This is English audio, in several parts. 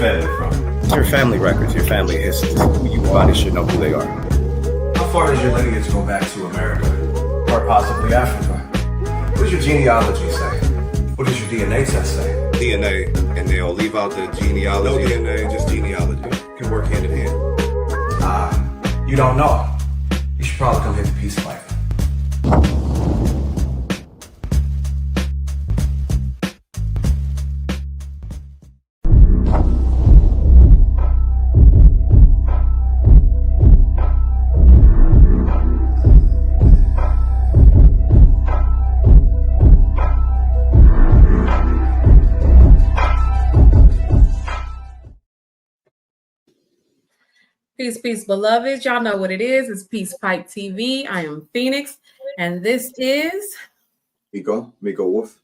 family from? Your family records, your family history, who you are. They should know who they are. How far does your lineage go back to America? Or possibly Africa? What does your genealogy say? What does your DNA test say? DNA, and they'll leave out the genealogy. No DNA, just genealogy. Can work hand in hand. You don't know. You should probably come hit the peace fight. Peace, peace, beloveds. Y'all know what it is. It's Peace Pipe TV. I am Phoenix, and this is Miko Wolf.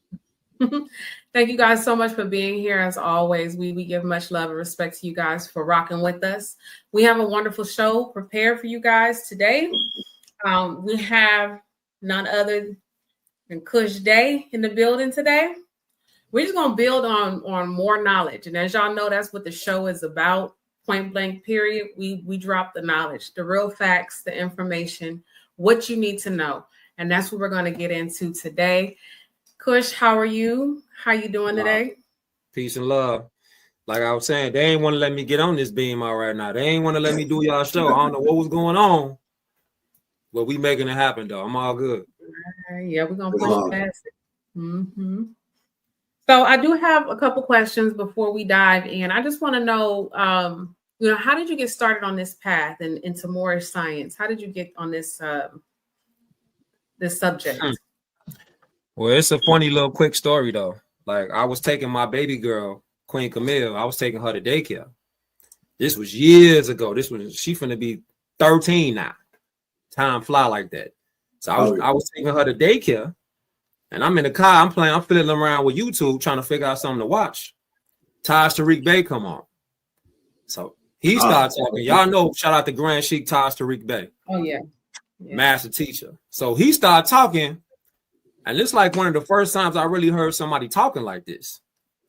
Thank you guys so much for being here. As always, we give much love and respect to you guys for rocking with us. We have a wonderful show prepared for you guys today. We have none other than Cush Dey in the building today. We're just going to build on more knowledge. And as y'all know, that's what the show is about. Point blank, period. We drop the knowledge, the real facts, the information, what you need to know. And that's what we're going to get into today. Cush, how are you? How you doing today? Peace and love. Like I was saying, they ain't want to let me get on this beam all right now. They ain't want to let me do y'all show. I don't know what was going on, but we making it happen though. I'm all good. Yeah, we're going to push past it. Mm-hmm. So I do have a couple questions before we dive in. I just want to know, how did you get started on this path and into Moorish science? How did you get on this this subject? Well, it's a funny little quick story though. Like I was taking my baby girl, Queen Camille. I was taking her to daycare. This was years ago. She finna be 13 now. Time fly like that. So I was taking her to daycare. And I'm in the car, I'm fiddling around with YouTube trying to figure out something to watch. Taj Tariq Bey come on. So he started talking. Y'all know, shout out to Grand Sheik Taj Tariq Bey. Oh, yeah. Master teacher. So he started talking, and it's like one of the first times I really heard somebody talking like this.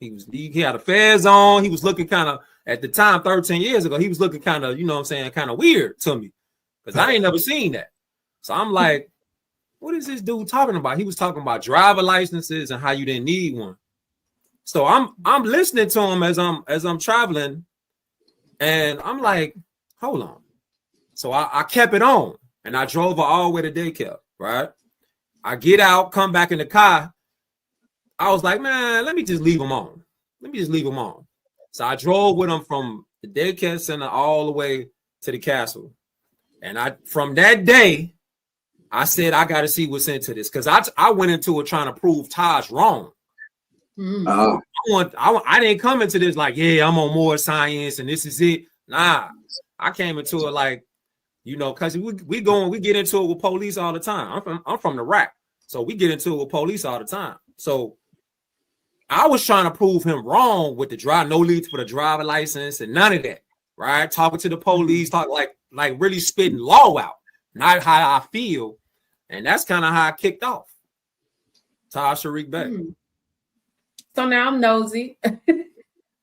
He had a fez on. He was looking kind of, at the time, 13 years ago, he was looking kind of, kind of weird to me. Because I ain't never seen that. So I'm like, what is this dude talking about? He was talking about driver licenses and how you didn't need one. So I'm listening to him as I'm traveling, and I'm like, hold on. So I kept it on, and I drove her all the way to daycare, right? I get out, come back in the car. I was like, man, let me just leave him on. So I drove with him from the daycare center all the way to the castle. And from that day, I said, I got to see what's into this, because I went into it trying to prove Taj wrong. I didn't come into this like, yeah, I'm on more science and this is it. Nah, I came into it like, because we get into it with police all the time. I'm from the rack, so we get into it with police all the time. So I was trying to prove him wrong with the no leads for the driver license and none of that, right? Talking to the police, like really spitting law out, not how I feel. And that's kind of how I kicked off. Taj Tariq Bey. So now I'm nosy.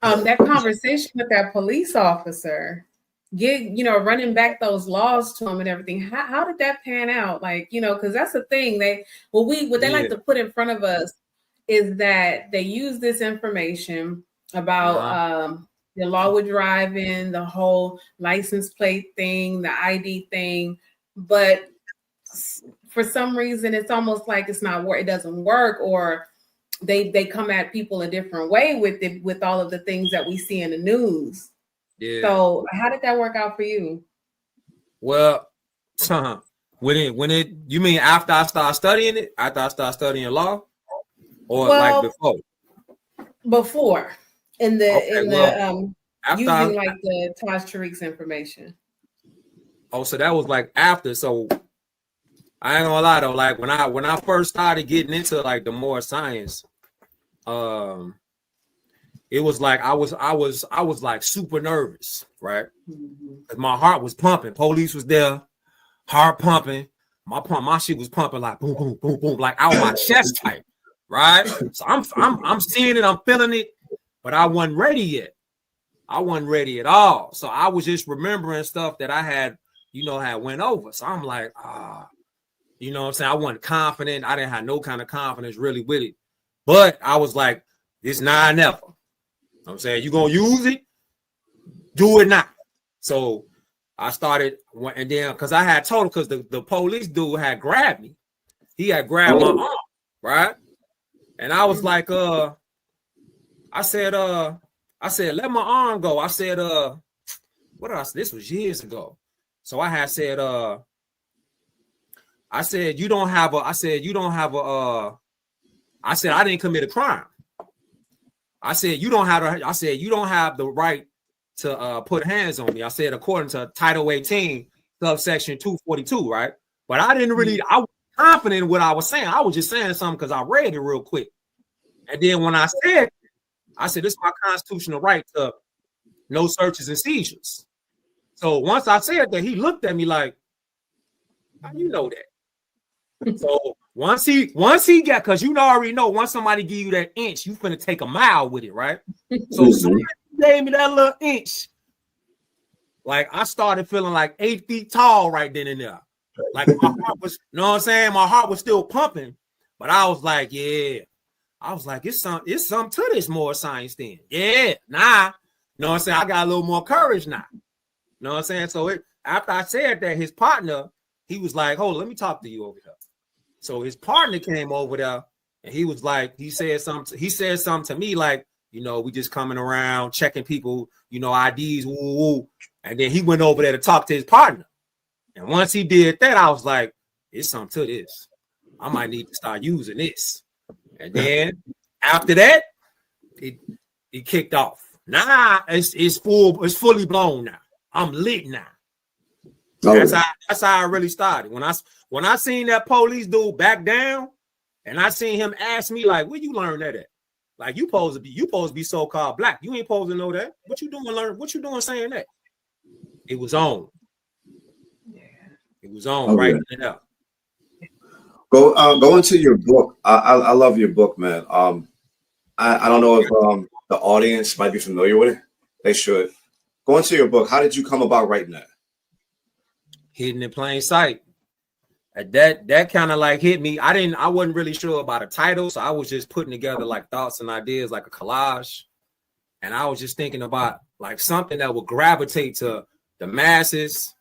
That conversation with that police officer, running back those laws to him and everything. How did that pan out? Like, because that's the thing. What they like to put in front of us is that they use this information about the law with driving, the whole license plate thing, the ID thing, but for some reason, it's almost like it doesn't work, or they come at people a different way with all of the things that we see in the news. Yeah. So how did that work out for you? Well, you mean after I started studying it, after I started studying law, or like before? Before, using the Taj Tariq's information. Oh, so that was like after. So I ain't gonna lie though, like when I first started getting into like the more science, it was like I was like super nervous, right? Mm-hmm. My heart was pumping. Police was there, heart pumping. My shit was pumping like boom, boom, boom, boom, like out my chest type, right? So I'm seeing it, I'm feeling it, but I wasn't ready yet. I wasn't ready at all. So I was just remembering stuff that I had, had went over. So I'm like, you know what I'm saying? I wasn't confident. I didn't have no kind of confidence really with it. But I was like, it's now or never. You know what I'm saying? You gonna use it? Do it now. So I started, and then because I had told him, because the police dude had grabbed me. He had grabbed my arm, right? And I was like, I said, let my arm go. I said, what else? This was years ago. So I had said, I said, I said, I didn't commit a crime. I said, you don't have the right to put hands on me. I said, according to Title 18, subsection 242, right? But I didn't really, I was confident in what I was saying. I was just saying something because I read it real quick. And then when I said, this is my constitutional right to no searches and seizures. So once I said that, he looked at me like, how you know that? So once he got, because already know, once somebody give you that inch, you finna take a mile with it, right? So soon as he gave me that little inch, like I started feeling like 8 feet tall right then and there. Like my heart was, you know what I'm saying? My heart was still pumping, but I was like, yeah. I was like, it's something to this more science thing. Yeah, nah. You know what I'm saying? I got a little more courage now. You know what I'm saying? So after I said that, his partner, he was like, hold on, let me talk to you over here. So his partner came over there and he was like, he said something to me like, we just coming around checking people, IDs, woo, woo. And then he went over there to talk to his partner. And once he did that, I was like, it's something to this. I might need to start using this. And then after that, it kicked off. Nah, it's fully blown now. I'm lit now. That's how I really started. When I seen that police dude back down, and I seen him ask me like, "Where you learn that at?" Like you supposed to be so-called black. You ain't supposed to know that. What you doing? What you doing saying that? It was on. Yeah, it was on right now. Go into your book. I love your book, man. I don't know if the audience might be familiar with it. They should. Go into your book. How did you come about writing that? Hidden in plain sight. That kind of like hit me. I wasn't really sure about a title, so I was just putting together like thoughts and ideas, like a collage. And I was just thinking about like something that would gravitate to the masses,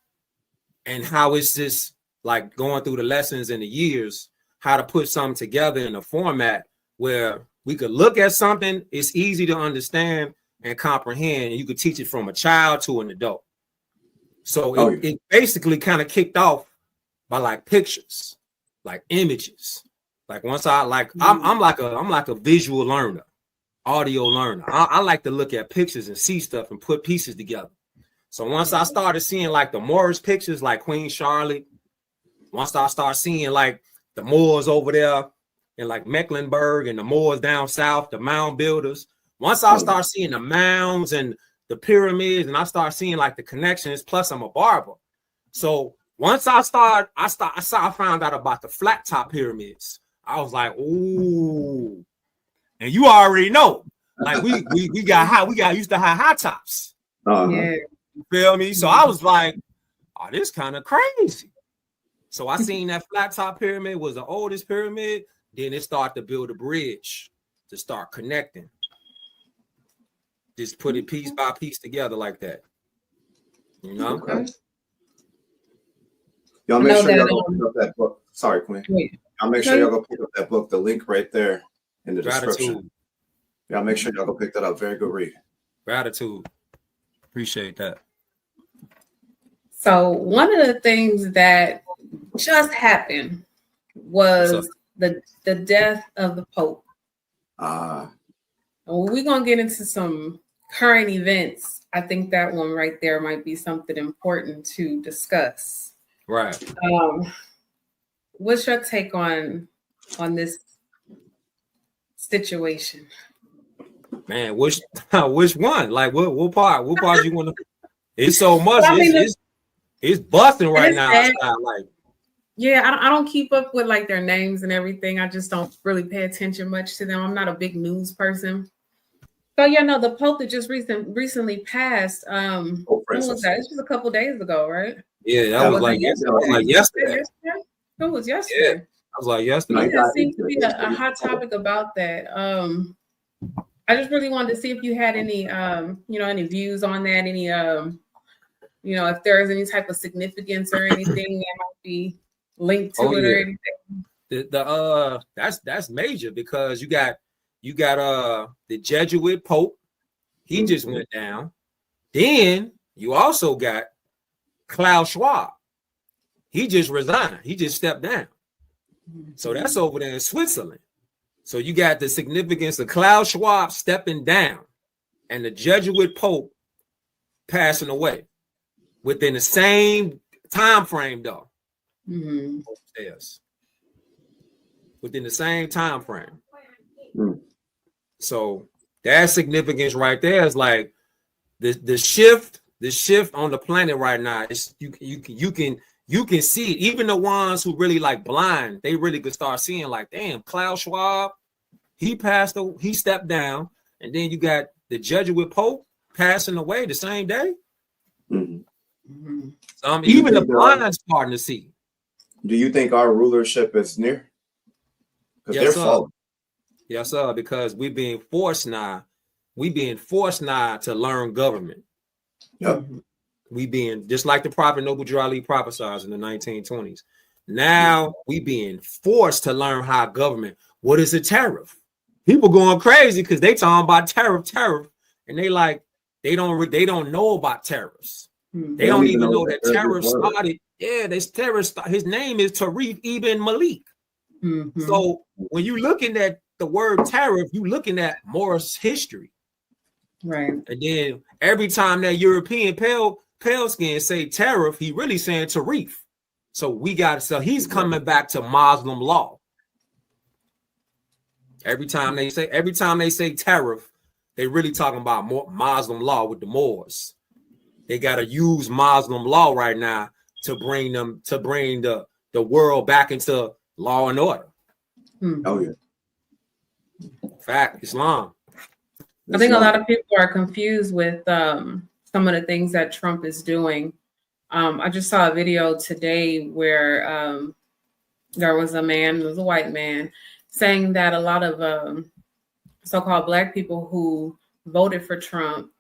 and how it's just like going through the lessons and the years, how to put something together in a format where we could look at something, it's easy to understand and comprehend, and you could teach it from a child to an adult. So it basically kind of kicked off by like pictures, like images. Like once I'm like a visual learner, audio learner. I like to look at pictures and see stuff and put pieces together. So once I started seeing like the Moorish pictures, like Queen Charlotte, once I started seeing like the Moors over there in like Mecklenburg and the Moors down south, the mound builders. Once I start seeing the mounds and the pyramids, and I start seeing like the connections. Plus, I'm a barber, so once I found out about the flat top pyramids. I was like, ooh, and you already know, like we used to have high tops. Yeah. You feel me? So I was like, oh, this kind of crazy. So I seen that flat top pyramid was the oldest pyramid. Then it started to build a bridge to start connecting. Just put it piece by piece together like that. Okay. Y'all make sure y'all go pick up that book. Sorry, Queen. Y'all make sure y'all go pick up that book. The link right there in the description. Y'all make sure y'all go pick that up. Very good read. Gratitude. Appreciate that. So one of the things that just happened was the death of the Pope. We're going to get into some current events. I think that one right there might be something important to discuss. Right. What's your take on this situation? Man, which one? Like what part? What part you want to? It's so much. Well, it's busting right now. Like, yeah, I don't keep up with like their names and everything. I just don't really pay attention much to them. I'm not a big news person. So yeah, no, the Pope that just recently passed. When was that? This was a couple days ago, right? Yeah, that was like yesterday. That was like yesterday. It was yesterday. Yeah, I was like yesterday. There seems to be a hot topic about that. I just really wanted to see if you had any, any views on that, any, if there's any type of significance or anything that might be linked to it or anything. That's major because you got the Jesuit Pope. He just went down. Then you also got Klaus Schwab. He just resigned. He just stepped down. So that's over there in Switzerland. So you got the significance of Klaus Schwab stepping down and the Jesuit Pope passing away within the same time frame, though. Yes. Within the same time frame. So that significance right there is like the shift on the planet right now. Is you can see it. Even the ones who really like blind, they really could start seeing like, damn, Klaus Schwab, he stepped down, and then you got the Jesuit Pope passing away the same day. Even the blind starting to see. Do you think our rulership is near? Because they're falling. Yes, sir. Because we're being forced now. We being forced now to learn government. Yep. We being just like the Prophet Noble Drew Ali prophesied in the 1920s. Now we being forced to learn how government. What is a tariff? People going crazy because they talking about tariff, and they like they don't know about tariffs. They don't even know that tariffs started. Yeah, this terrorist. His name is Tariq Ibn Malik. So when you looking at the word tariff, you looking at Morris history, right? And then every time that European pale skin say tariff, he really saying Tariq. So he's coming back to Muslim law. Every time they say tariff, they really talking about Muslim law with the Moors. They got to use Muslim law right now to bring the world back into law and order. Oh yeah. Fact, Islam. I think a lot of people are confused with some of the things that Trump is doing. I just saw a video today where there was a white man, saying that a lot of so-called Black people who voted for Trump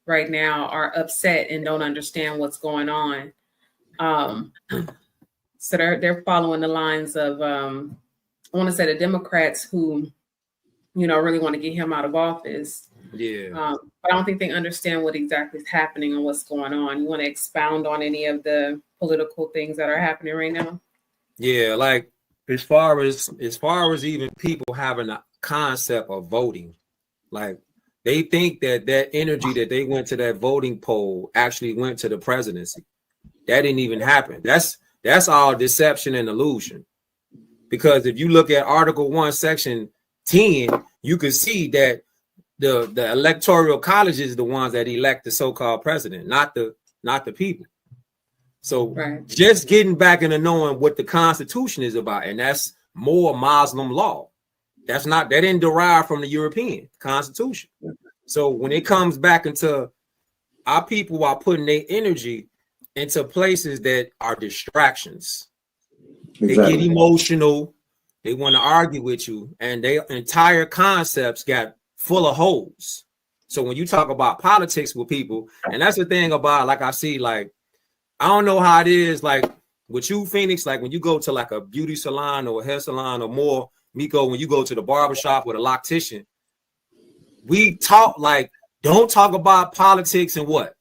right now are upset and don't understand what's going on. So they're following the lines of I want to say the Democrats who, really want to get him out of office. Yeah. But I don't think they understand what exactly is happening and what's going on. You want to expound on any of the political things that are happening right now? Yeah, like as far as even people having a concept of voting, like they think that energy that they went to that voting poll actually went to the presidency. That didn't even happen. That's all deception and illusion. Because if you look at Article 1, Section 10, you can see that the electoral college is the ones that elect the so-called president, not the people. So just getting back into knowing what the Constitution is about, and that's more Muslim law. That didn't derive from the European Constitution. So when it comes back into our people are putting their energy into places that are distractions. Exactly. They get emotional. They want to argue with you, and their entire concepts got full of holes. So when you talk about politics with people, and that's the thing about, like I see, like, I don't know how it is, like with you, Phoenix, like when you go to like a beauty salon or a hair salon or more, Miko, when you go to the barbershop with a loctician, we talk like, don't talk about politics and what?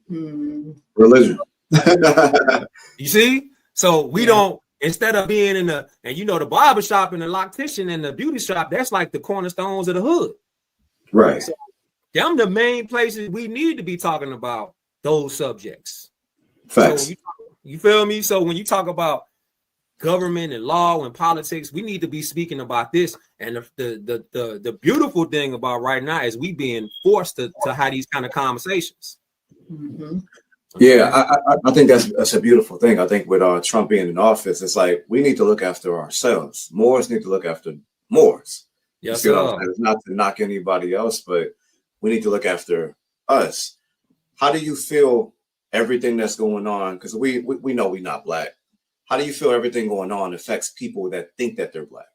Religion. You see? So we don't, instead of being in the barbershop and the loctician and the beauty shop, that's like the cornerstones of the hood. Right. So them the main places we need to be talking about those subjects. Facts. So you feel me? So when you talk about government and law and politics, we need to be speaking about this. And the beautiful thing about right now is we being forced to have these kind of conversations. Mm-hmm. Yeah, I think that's a beautiful thing. I think with Trump being in office, it's like we need to look after ourselves. Moors need to look after Moors. Yes, sir. It's not to knock anybody else, but we need to look after us. How do you feel everything that's going on? Because we know we're not Black. How do you feel everything going on affects people that think that they're Black?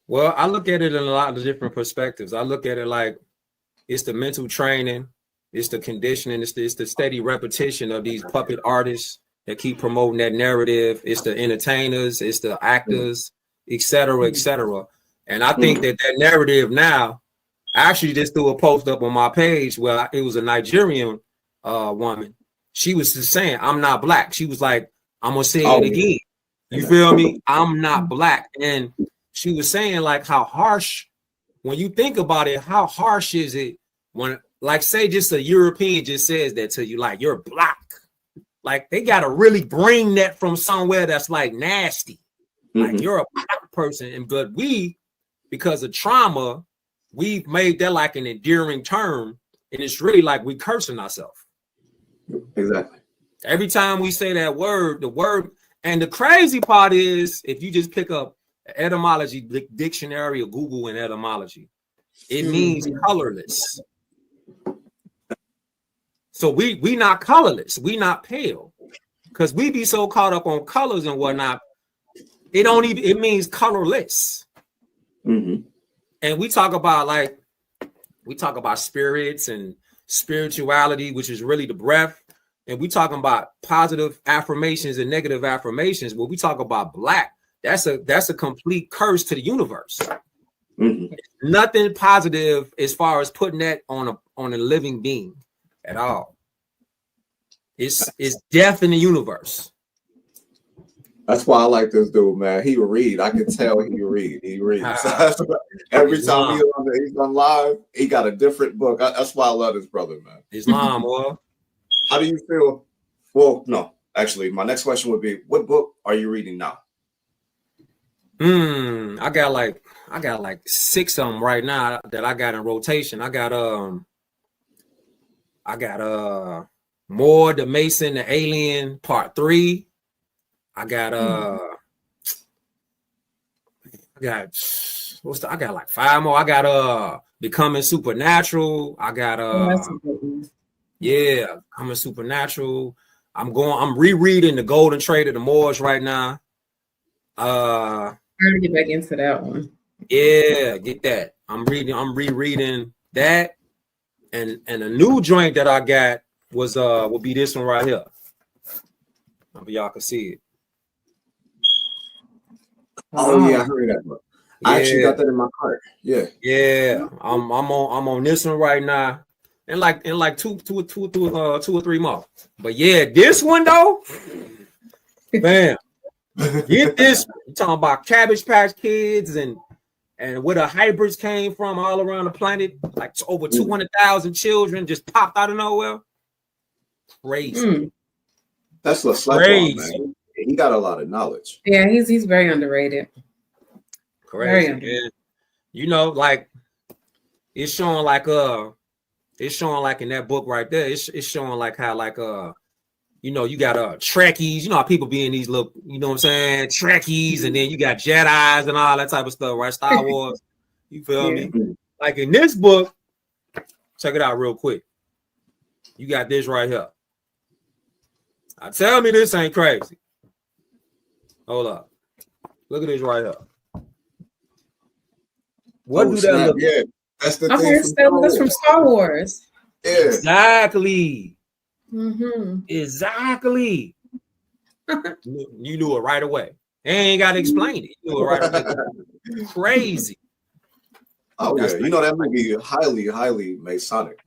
Well, I look at it in a lot of different perspectives. I look at it like it's the mental training, it's the conditioning, it's the steady repetition of these puppet artists that keep promoting that narrative. It's the entertainers, it's the actors, et cetera, et cetera. And I think that narrative now, I actually just threw a post up on my page where it was a Nigerian woman. She was just saying, I'm not Black. She was like, I'm going to say it again. You feel me? I'm not Black. And she was saying like how harsh, when you think about it, how harsh is it when, like, say just a European just says that to you, like, you're Black. Like, they got to really bring that from somewhere that's like nasty. Like, you're a Black person. But we, because of trauma, we've made that like an endearing term. And it's really like we cursing ourselves. Exactly. Every time we say that word, the word, and the crazy part is, if you just pick up etymology dictionary or Google in etymology, it means colorless. So we not colorless, we not pale, because we be so caught up on colors and whatnot. It means colorless. And we talk about spirits and spirituality, which is really the breath. And we talking about positive affirmations and negative affirmations. When we talk about Black, that's a complete curse to the universe. Nothing positive as far as putting that on a living being at all. It's death in the universe. That's why I like this dude, man. He read. I can tell he read. He reads. Every time he's on live, he got a different book. That's why I love this brother, man. Islam, boy. How do you feel? Well, no, actually, my next question would be, what book are you reading now? I got like 6 of them right now that I got in rotation. I got Moor, the Mason, the Alien, Part 3. I got like 5 more. I got Becoming Supernatural. I got Becoming Supernatural. I'm rereading The Golden Trade of the Moors right now. I'm gonna get back into that one. Yeah, get that. I'm rereading that. And a new joint that I got will be this one right here. Hope y'all can see it. Oh yeah, I heard that book. Yeah. I actually got that in my cart. Yeah. I'm on this one right now, and like two or three more. But yeah, this one though, bam. Get this. You're talking about Cabbage Patch Kids and where the hybrids came from all around the planet, like over 200,000 children just popped out of nowhere. Crazy. That's what's crazy, man. He got a lot of knowledge. Yeah, he's very underrated. Crazy. Very underrated. You know, like it's showing like in that book right there. It's showing like how you know, you got Trekkies. You know how people be in these little, you know what I'm saying, Trekkies, and then you got Jedis and all that type of stuff, right? Star Wars. You feel me? Like in this book, check it out real quick. You got this right here. Now tell me this ain't crazy. Hold up. Look at this right here. What do that look like? That's the thing. That's from Star Wars. Yeah. Exactly. Exactly. You knew it right away. They ain't got to explain it. You knew it right away. Crazy. Oh yeah, you know that movie highly Masonic.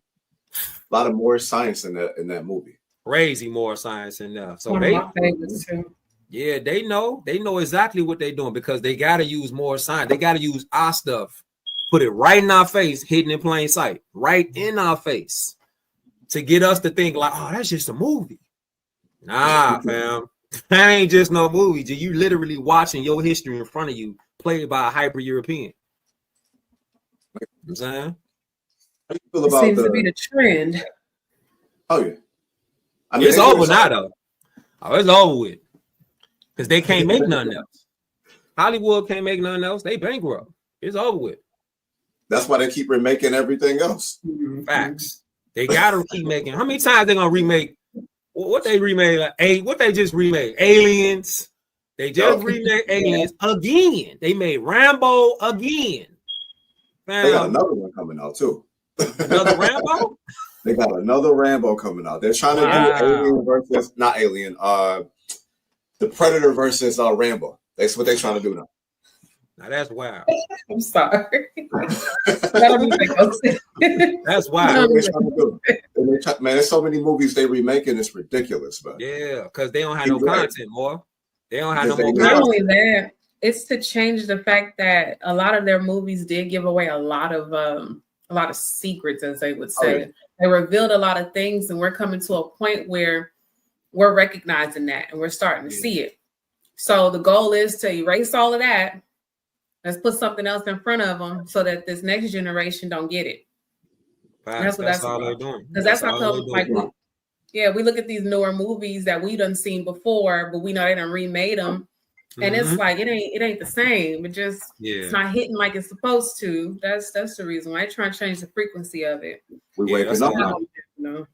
A lot of more science in that movie. Crazy more science in there. So my favorites too. Yeah, they know exactly what they're doing because they got to use more science. They got to use our stuff, put it right in our face, hidden in plain sight, right in our face, to get us to think like, oh, that's just a movie. Nah, fam, that ain't just no movie. You literally watching your history in front of you, played by a hyper European. You know what I'm saying? How do you feel about seems to be the trend. Oh yeah, I mean, it's over now though. Oh, it's over with. Because they can't make nothing else. Hollywood can't make nothing else. They bankrupt. It's over with. That's why they keep remaking everything else. Facts. They gotta keep making. How many times they gonna remake? What they remade? Like, what they just remade? Aliens. They just remade Aliens again. They made Rambo again. They got another one coming out too. Another Rambo? They got another Rambo coming out. They're trying to do Alien versus not Alien. The Predator versus Rambo. That's what they're trying to do now. Now that's wild. I'm sorry. That don't even make no sense. That's wild. Man, there's so many movies they remaking. It's ridiculous, man. Yeah, because they don't have no content more. They don't have no more. Not only that, it's to change the fact that a lot of their movies did give away a lot of secrets, as they would say. Oh, yeah. They revealed a lot of things, and we're coming to a point where we're recognizing that and we're starting to see it. So the goal is to erase all of that. Let's put something else in front of them so that this next generation don't get it. That's all they're doing. Because that's how come, like, we look at these newer movies that we done seen before, but we know they done remade them, and it's like it ain't the same. It just it's not hitting like it's supposed to. That's the reason why they're trying to change the frequency of it. We waking up now.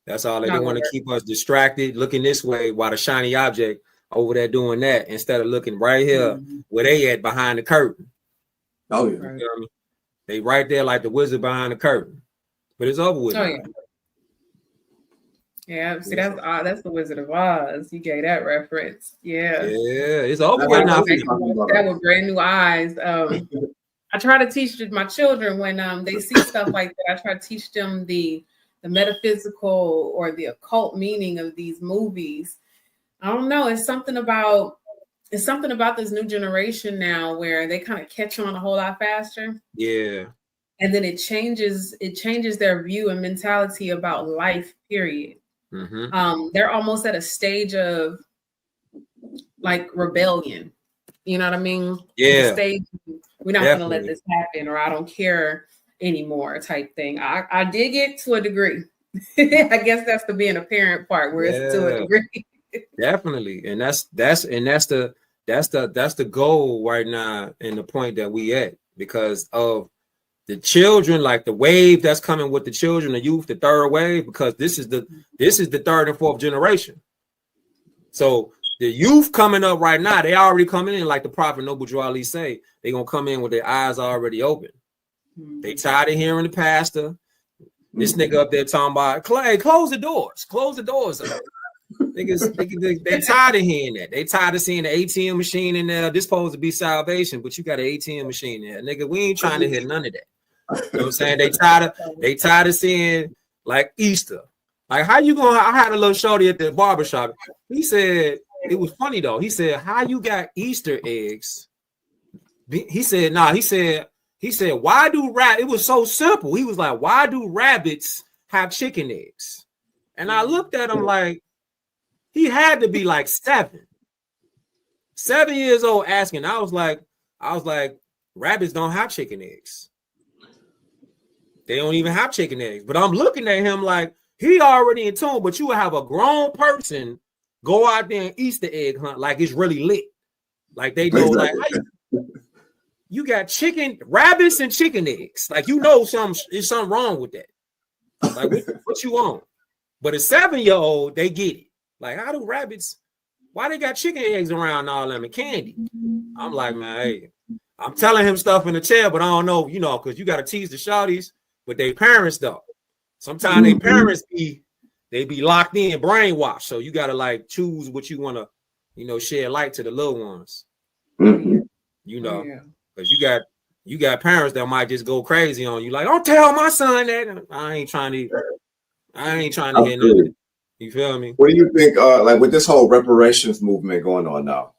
That's all they want to keep us distracted, looking this way while the shiny object over there doing that instead of looking right here where they at behind the curtain. Oh yeah, you know what I mean? They right there like the wizard behind the curtain, but it's over with. Oh yeah. See, that's the Wizard of Oz. You gave that reference. Yeah, it's over with now. That with brand new eyes. I try to teach my children when they see stuff like that. I try to teach them the metaphysical or the occult meaning of these movies. I don't know. It's something about this new generation now where they kind of catch on a whole lot faster. Yeah. And then it changes their view and mentality about life, period. They're almost at a stage of like rebellion. You know what I mean? Yeah. Stage, we're not going to let this happen, or I don't care anymore type thing. I dig it to a degree. I guess that's the being a parent part where it's to a degree. Definitely. And that's the goal right now and the point that we at, because of the children, like the wave that's coming with the children, the youth, the third wave, because this is the third and fourth generation. So the youth coming up right now, they already coming in like the Prophet Noble Drew Ali say, they gonna come in with their eyes already open. They tired of hearing the pastor. This nigga up there talking about, Clay, close the doors. Close the doors up. Niggas, they tired of hearing that. They tired of seeing the ATM machine in there. This supposed to be salvation, but you got an ATM machine there. Nigga, we ain't trying to hear none of that. You know what I'm saying? They tired of seeing like Easter. Like, how you gonna? I had a little shorty at the barbershop. He said, it was funny though. He said, how you got Easter eggs? He said, why do it was so simple. He was like, why do rabbits have chicken eggs? And I looked at him like, he had to be like 7 years old asking. I was like, rabbits don't have chicken eggs. They don't even have chicken eggs. But I'm looking at him like he already in tune, but you would have a grown person go out there and Easter egg hunt like it's really lit. Like they know, like, you got rabbits and chicken eggs. Like, you know, there's something wrong with that. Like, what you want? But a 7-year-old, they get it. Like, how do rabbits, why they got chicken eggs around all them and candy? I'm like, man, hey, I'm telling him stuff in the chair, but I don't know, you know, because you got to tease the shorties with their parents, though. Sometimes their parents be locked in, brainwashed. So you got to like choose what you want to, you know, share light to the little ones. You know, because you got parents that might just go crazy on you. Like, don't tell my son that. I ain't trying to hear none of it. You feel me? What do you think, like with this whole reparations movement going on now?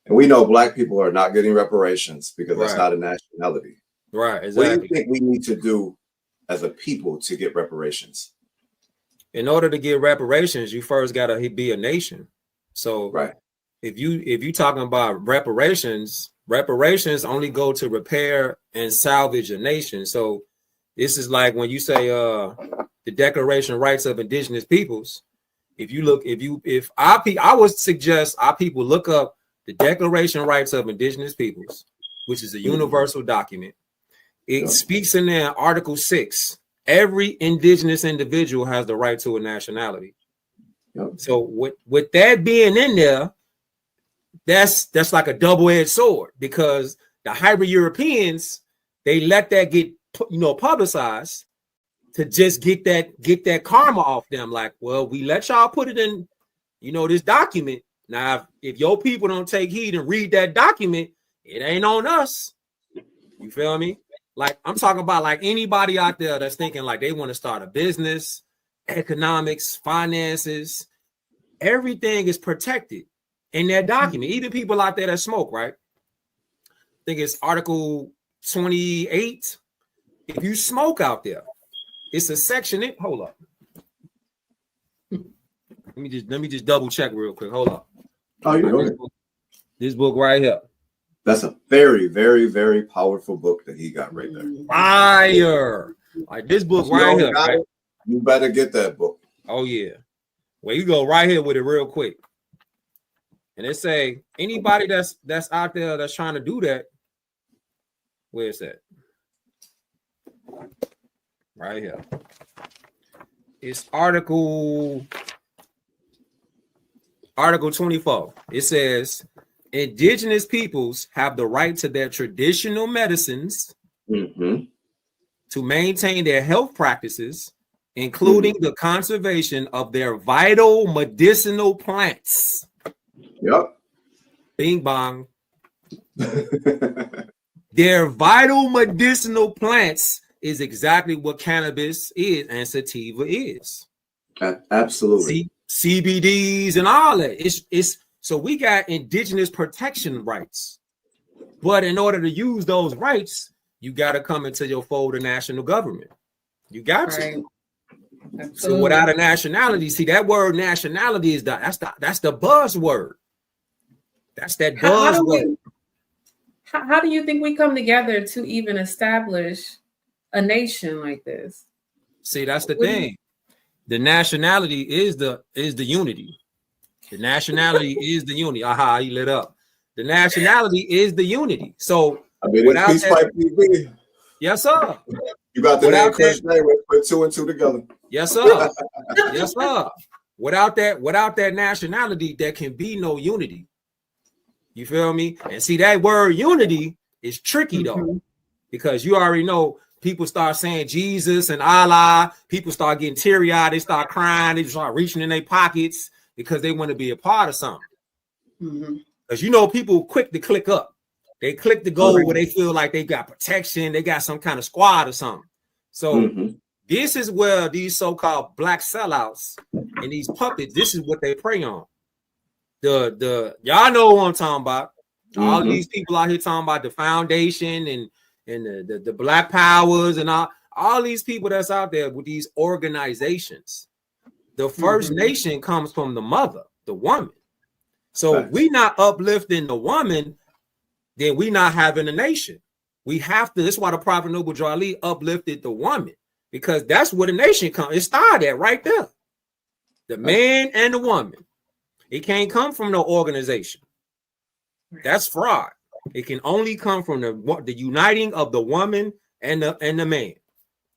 And we know Black people are not getting reparations because that's not a nationality. Right, exactly. What do you think we need to do as a people to get reparations? In order to get reparations, you first got to be a nation. So if you talking about reparations only go to repair and salvage a nation. So this is like when you say the Declaration of Rights of Indigenous Peoples. I would suggest our people look up the Declaration of Rights of Indigenous Peoples, which is a universal document. It speaks in there, Article 6. Every indigenous individual has the right to a nationality. Yep. So with that being in there, that's like a double-edged sword, because the hybrid Europeans, they let that get publicized to just get that karma off them. Like, well, we let y'all put it in, this document. Now, if your people don't take heed and read that document, it ain't on us. You feel me? Like, I'm talking about like anybody out there that's thinking like they want to start a business, economics, finances, everything is protected in that document. Even people out there that smoke, right? I think it's Article 28. If you smoke out there, it's a section. Hold up. Let me just double check real quick. Hold up. Oh, you know this book right here. That's a very, very, very powerful book that he got right there. Fire! Like this book right here. Right? You better get that book. Oh yeah. Well, you go right here with it real quick. And it say anybody that's out there that's trying to do that. Where is that? Right here. It's Article 24. It says indigenous peoples have the right to their traditional medicines, to maintain their health practices, including the conservation of their vital medicinal plants. Yep. Bing bong. Their vital medicinal plants is exactly what cannabis is and sativa is. Absolutely. CBDs and all that. It's so we got indigenous protection rights. But in order to use those rights, you got to come into your fold of national government. You got to. Absolutely. So without a nationality, see that word nationality is that's the buzzword. That's that buzzword. How do you think we come together to even establish a nation like this? See, that's the thing. The nationality is the unity. The nationality is the unity. Aha, he lit up. The nationality is the unity. So without that, yes, sir. You got the name Cush Dey. Put two and two together. Yes, sir. Yes, sir. Without that nationality, there can be no unity. You feel me? And see, that word unity is tricky though, because you already know people start saying Jesus and Allah. People start getting teary-eyed. They start crying. They start reaching in their pockets because they want to be a part of something. Because people quick to click up. They click to go where they feel like they got protection. They got some kind of squad or something. So this is where these so-called black sellouts and these puppets, this is what they prey on. The y'all know what I'm talking about. All these people out here talking about the foundation and the black powers and all these people that's out there with these organizations. The first nation comes from the mother, the woman. So if we not uplifting the woman, then we not having a nation. We have to. That's why the Prophet Noble Drew Ali uplifted the woman, because that's where the nation comes. It started at right there. The man and the woman. It can't come from no organization. That's fraud. It can only come from the uniting of the woman and the man.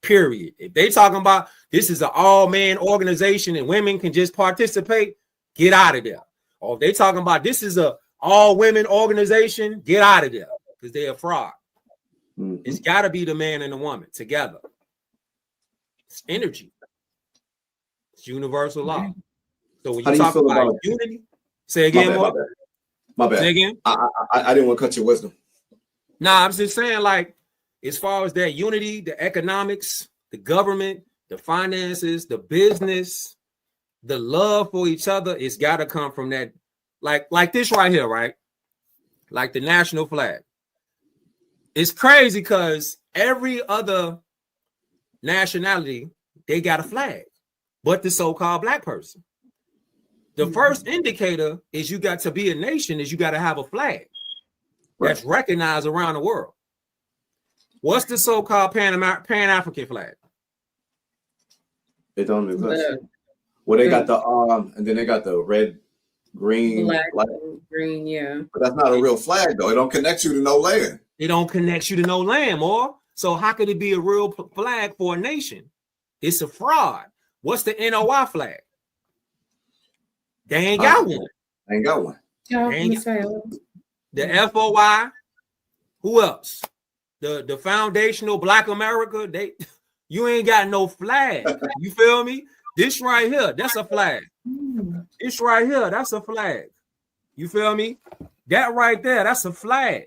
Period. If they talking about this is an all-man organization and women can just participate, get out of there. Or if they talking about this is a all-women organization, get out of there because they're a fraud. It's got to be the man and the woman together. It's energy. It's universal law. So when you talk about unity, say again, my bad. Say again. I didn't want to cut your wisdom. Nah, I'm just saying, like, as far as that unity, the economics, the government, the finances, the business, the love for each other, it's got to come from that. Like this right here, right? Like the national flag. It's crazy because every other nationality, they got a flag, but the so-called black person. The first indicator is you got to be a nation is you got to have a flag that's recognized around the world. What's the so-called Pan-African flag? It don't exist. Well, they got the and then they got the red, green, black, green, yeah. But that's not a real flag, though. It don't connect you to no land. It don't connect you to no land, or So how could it be a real flag for a nation? It's a fraud. What's the NOI flag? They ain't got one. Ain't got one. Yeah, They ain't say the FOI. Who else? The foundational Black America. You ain't got no flag. You feel me? This right here, that's a flag. This right here, that's a flag. You feel me? That right there, that's a flag.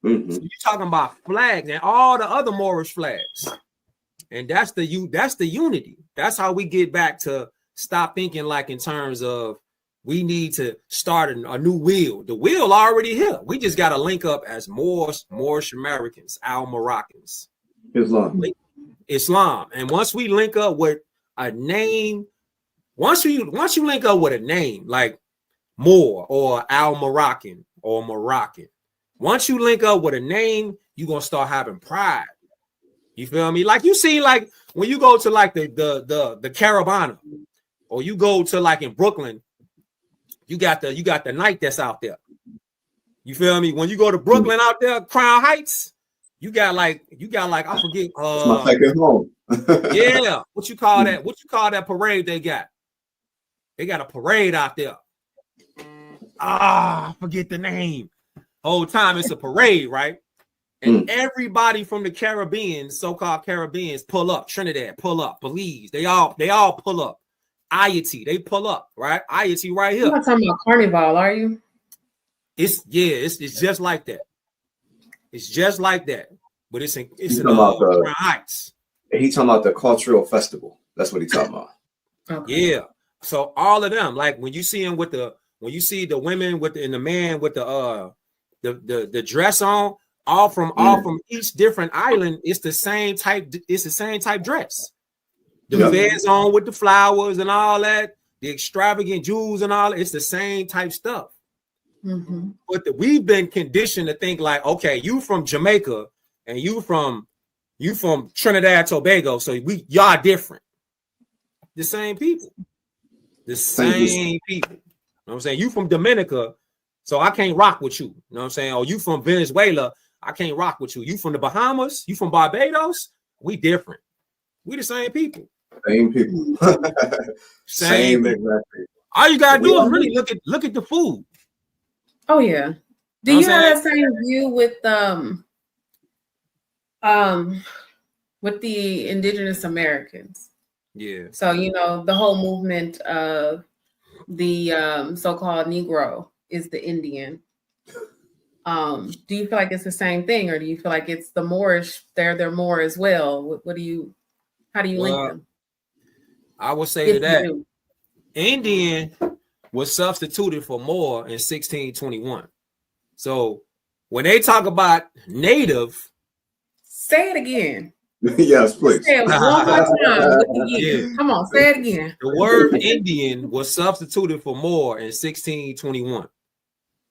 Mm-hmm. So you're talking about flags and all the other Moorish flags. And that's the unity. That's how we get back to stop thinking like in terms of we need to start a new wheel. The wheel already here. We just got to link up as Moorish Americans, Al Moroccans. Islam. And once we link up with a name, once you link up with a name like Moor or Al Moroccan or Moroccan, once you link up with a name, you're gonna start having pride. You feel me? Like you see, like when you go to like the Caravana, or you go to like in Brooklyn, you got the night that's out there. You feel me? When you go to Brooklyn out there, Crown Heights, you got like I forget. My second home. Yeah, what you call that? What you call that parade they got? They got a parade out there. I forget the name. Whole time it's a parade, right? And everybody from the Caribbean, so-called Caribbeans, pull up. Trinidad, pull up. Belize, they all pull up. Haiti, they pull up, right? Haiti right here. You're not talking about Carnival, are you? It's just like that. It's just like that. But it's in Crown Heights. He talking about the cultural festival. That's what he talking about. Okay. Yeah. So all of them, like when you see them when you see the women and the man with the dress on, all from each different island, it's the same type dress. The fez on with the flowers and all that, the extravagant jewels and all, it's the same type stuff. Mm-hmm. But we've been conditioned to think like, okay, you from Jamaica and you from Trinidad Tobago, so y'all different. The same people. The same people. You know what I'm saying? You from Dominica, so I can't rock with you. You know what I'm saying? Or you from Venezuela, I can't rock with you. You from the Bahamas, you from Barbados, we different. We the same people. Same people. Same exactly. All you gotta do is really look at the food. Oh yeah. Do you have that same view with the indigenous Americans? Yeah. So the whole movement of the so-called Negro is the Indian. Do you feel like it's the same thing, or do you feel like it's the Moorish? They're Moor as well. How do you link them? I would say that Indian was substituted for Moor in 1621. So when they talk about native, say it again. Yes, please. Say it one more time. Come on, say it again. The word Indian was substituted for Moor in 1621.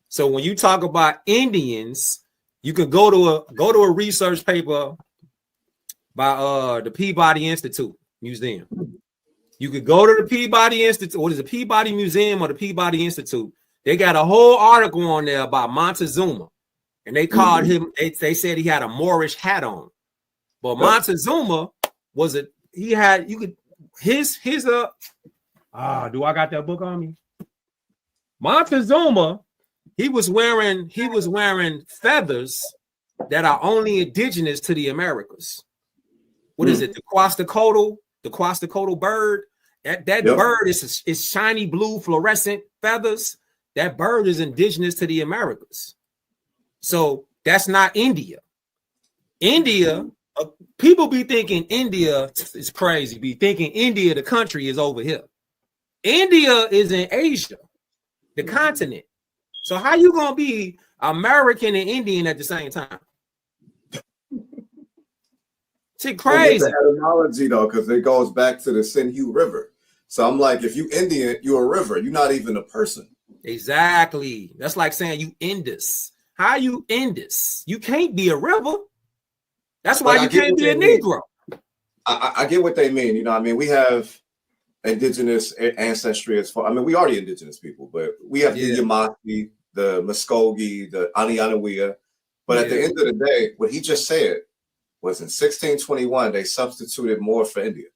So when you talk about Indians, you can go to a research paper by the Peabody Institute Museum. You could go to the Peabody Institute, or is it Peabody Museum or the Peabody Institute? They got a whole article on there about Montezuma, and they called him. They said he had a Moorish hat on, but Montezuma was do I got that book on me? Montezuma, he was wearing feathers that are only indigenous to the Americas. What is it? The Quetzalcoatl bird. That bird is shiny blue fluorescent feathers. That bird is indigenous to the Americas. So that's not India. India, people be thinking India is crazy. Be thinking India, the country, is over here. India is in Asia, the continent. So how you gonna be American and Indian at the same time? It's crazy. The etymology though, because it goes back to the Sinhu River. So I'm like, if you Indian, you're a river. You're not even a person. Exactly. That's like saying you Indus. How you Indus? You can't be a river. That's why you can't be a Negro. I get what they mean. You know what I mean? We have indigenous ancestry as far. I mean, we are the indigenous people, but we have the Yamasee, the Muskogee, the Anianawea. But at the end of the day, what he just said was in 1621. They substituted Moor for India.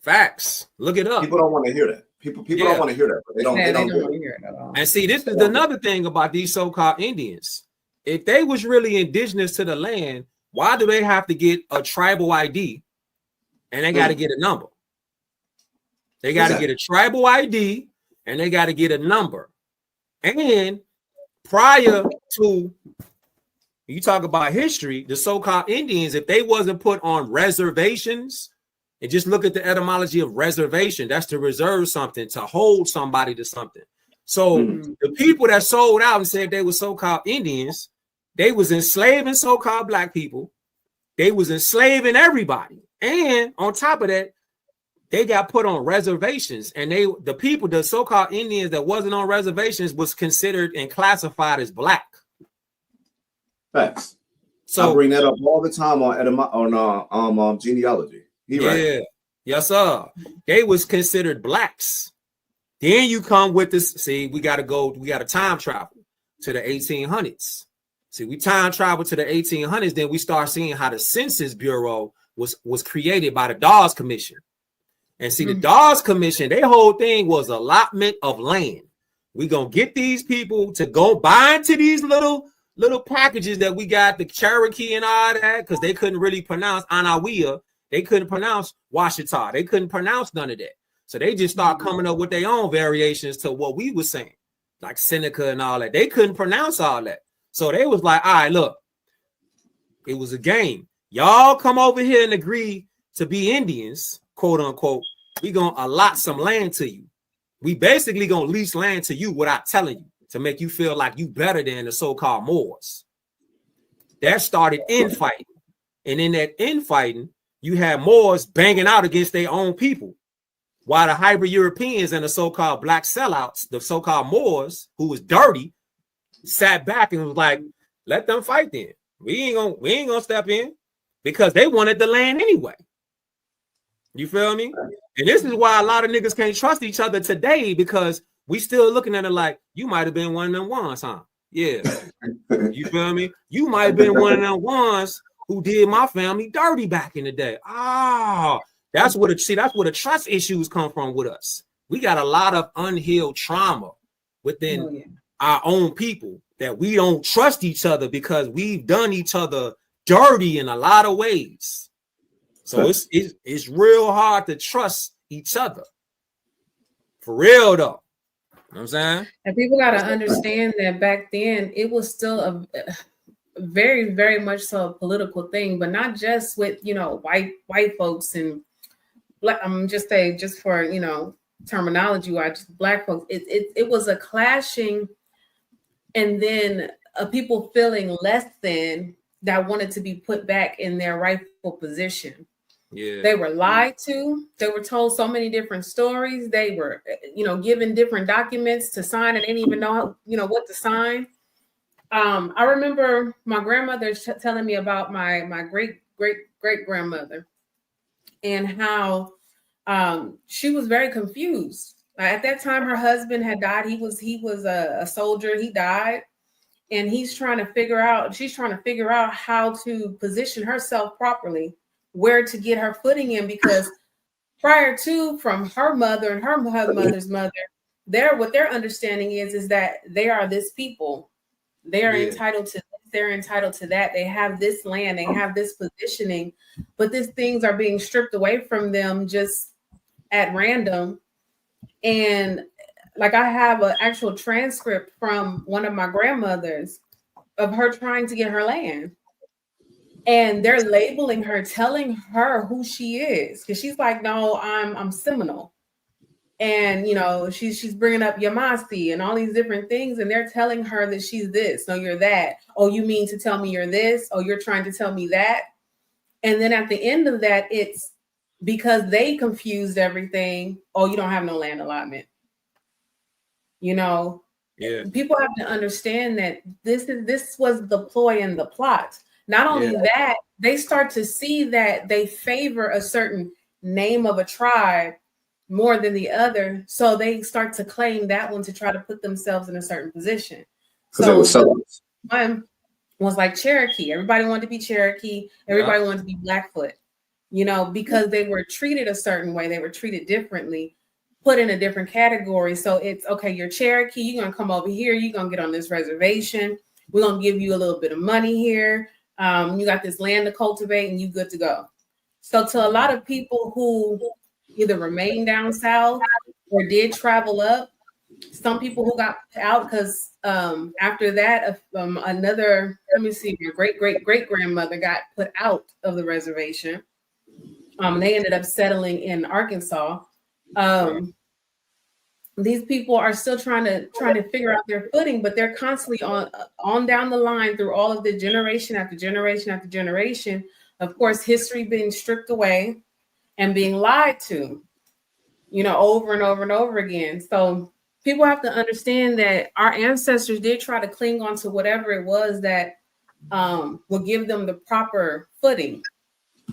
Facts. Look it up. People don't want to hear that. People don't want to hear that, but they don't want to hear it at all. And see, this is another thing about these so-called Indians. If they was really indigenous to the land, why do they have to get a tribal ID and they got to get a number? They got to get a tribal ID and they got to get a number. And prior to, you talk about history, the so-called Indians, if they wasn't put on reservations, and just look at the etymology of reservation, that's to reserve something, to hold somebody to something. So the people that sold out and said they were so-called Indians, they was enslaving so-called black people. They was enslaving everybody. And on top of that, they got put on reservations. And the people, the so-called Indians that wasn't on reservations was considered and classified as black. Facts. So I bring that up all the time on genealogy. Right. Yes, sir. They was considered blacks. Then you come with this. See, we got to time travel to the 1800s. See, we time travel to the 1800s, then we start seeing how the Census Bureau was created by the Dawes Commission. And see, the Dawes Commission, their whole thing was allotment of land. We gonna get these people to go buy into these little packages that we got, the Cherokee and all that, because they couldn't really pronounce Anawia. They couldn't pronounce Washita. They couldn't pronounce none of that. So they just start coming up with their own variations to what we were saying, like Seneca and all that. They couldn't pronounce all that. So they was like, all right, look, it was a game. Y'all come over here and agree to be Indians, quote unquote. We going to allot some land to you. We basically going to lease land to you without telling you, to make you feel like you better than the so-called Moors. That started infighting. And in that infighting, you had Moors banging out against their own people, while the hybrid Europeans and the so-called black sellouts, the so-called Moors, who was dirty, sat back and was like, let them fight then. We ain't gonna step in, because they wanted the land anyway. You feel me? And this is why a lot of niggas can't trust each other today, because we still looking at it like, you might have been one of them ones, huh? Yeah. You feel me? You might have been one of them ones who did my family dirty back in the day. That's where the trust issues come from with us. We got a lot of unhealed trauma within our own people, that we don't trust each other because we've done each other dirty in a lot of ways. So it's real hard to trust each other. For real though. You know what I'm saying? And people got to understand that back then it was still a very, very much so a political thing, but not just with, white folks and black. I'm just saying, just for, terminology wise, black folks, it was a clashing, and then people feeling less than, that wanted to be put back in their rightful position. Yeah, they were lied to. They were told so many different stories. They were, given different documents to sign and didn't even know, what to sign. I remember my grandmother telling me about my great grandmother, and how she was very confused. At that time, her husband had died. He was a soldier. He died, and she's trying to figure out how to position herself properly, where to get her footing in, because prior to, from her mother and her mother's mother, what their understanding is that they are this people. They are entitled to this, they're entitled to that. They have this land, they have this positioning, but these things are being stripped away from them just at random. And like, I have an actual transcript from one of my grandmothers of her trying to get her land. And they're labeling her, telling her who she is, because she's like, no, I'm Seminole. And, she's bringing up Yamasi and all these different things. And they're telling her that she's this. No, you're that. Oh, you mean to tell me you're this? Oh, you're trying to tell me that. And then at the end of that, it's because they confused everything. Oh, you don't have no land allotment. People have to understand that this was the ploy and the plot. Not only that, they start to see that they favor a certain name of a tribe more than the other, so they start to claim that one to try to put themselves in a certain position. So was like Cherokee. Everybody wanted to be Cherokee. Everybody wanted to be Blackfoot, you know, because they were treated a certain way. They were treated differently, put in a different category. So it's okay, you're Cherokee. You're going to come over here. You're going to get on this reservation. We're going to give you a little bit of money here. You got this land to cultivate and you good to go. So to a lot of people who either remained down south or did travel up, some people who got out because after that, another, let me see, my great-great-great-grandmother got put out of the reservation. They ended up settling in Arkansas. These people are still trying to figure out their footing, but they're constantly on down the line through all of the generation after generation after generation. Of course, history being stripped away and being lied to, you know, over and over and over again. So people have to understand that our ancestors did try to cling on to whatever it was that will give them the proper footing.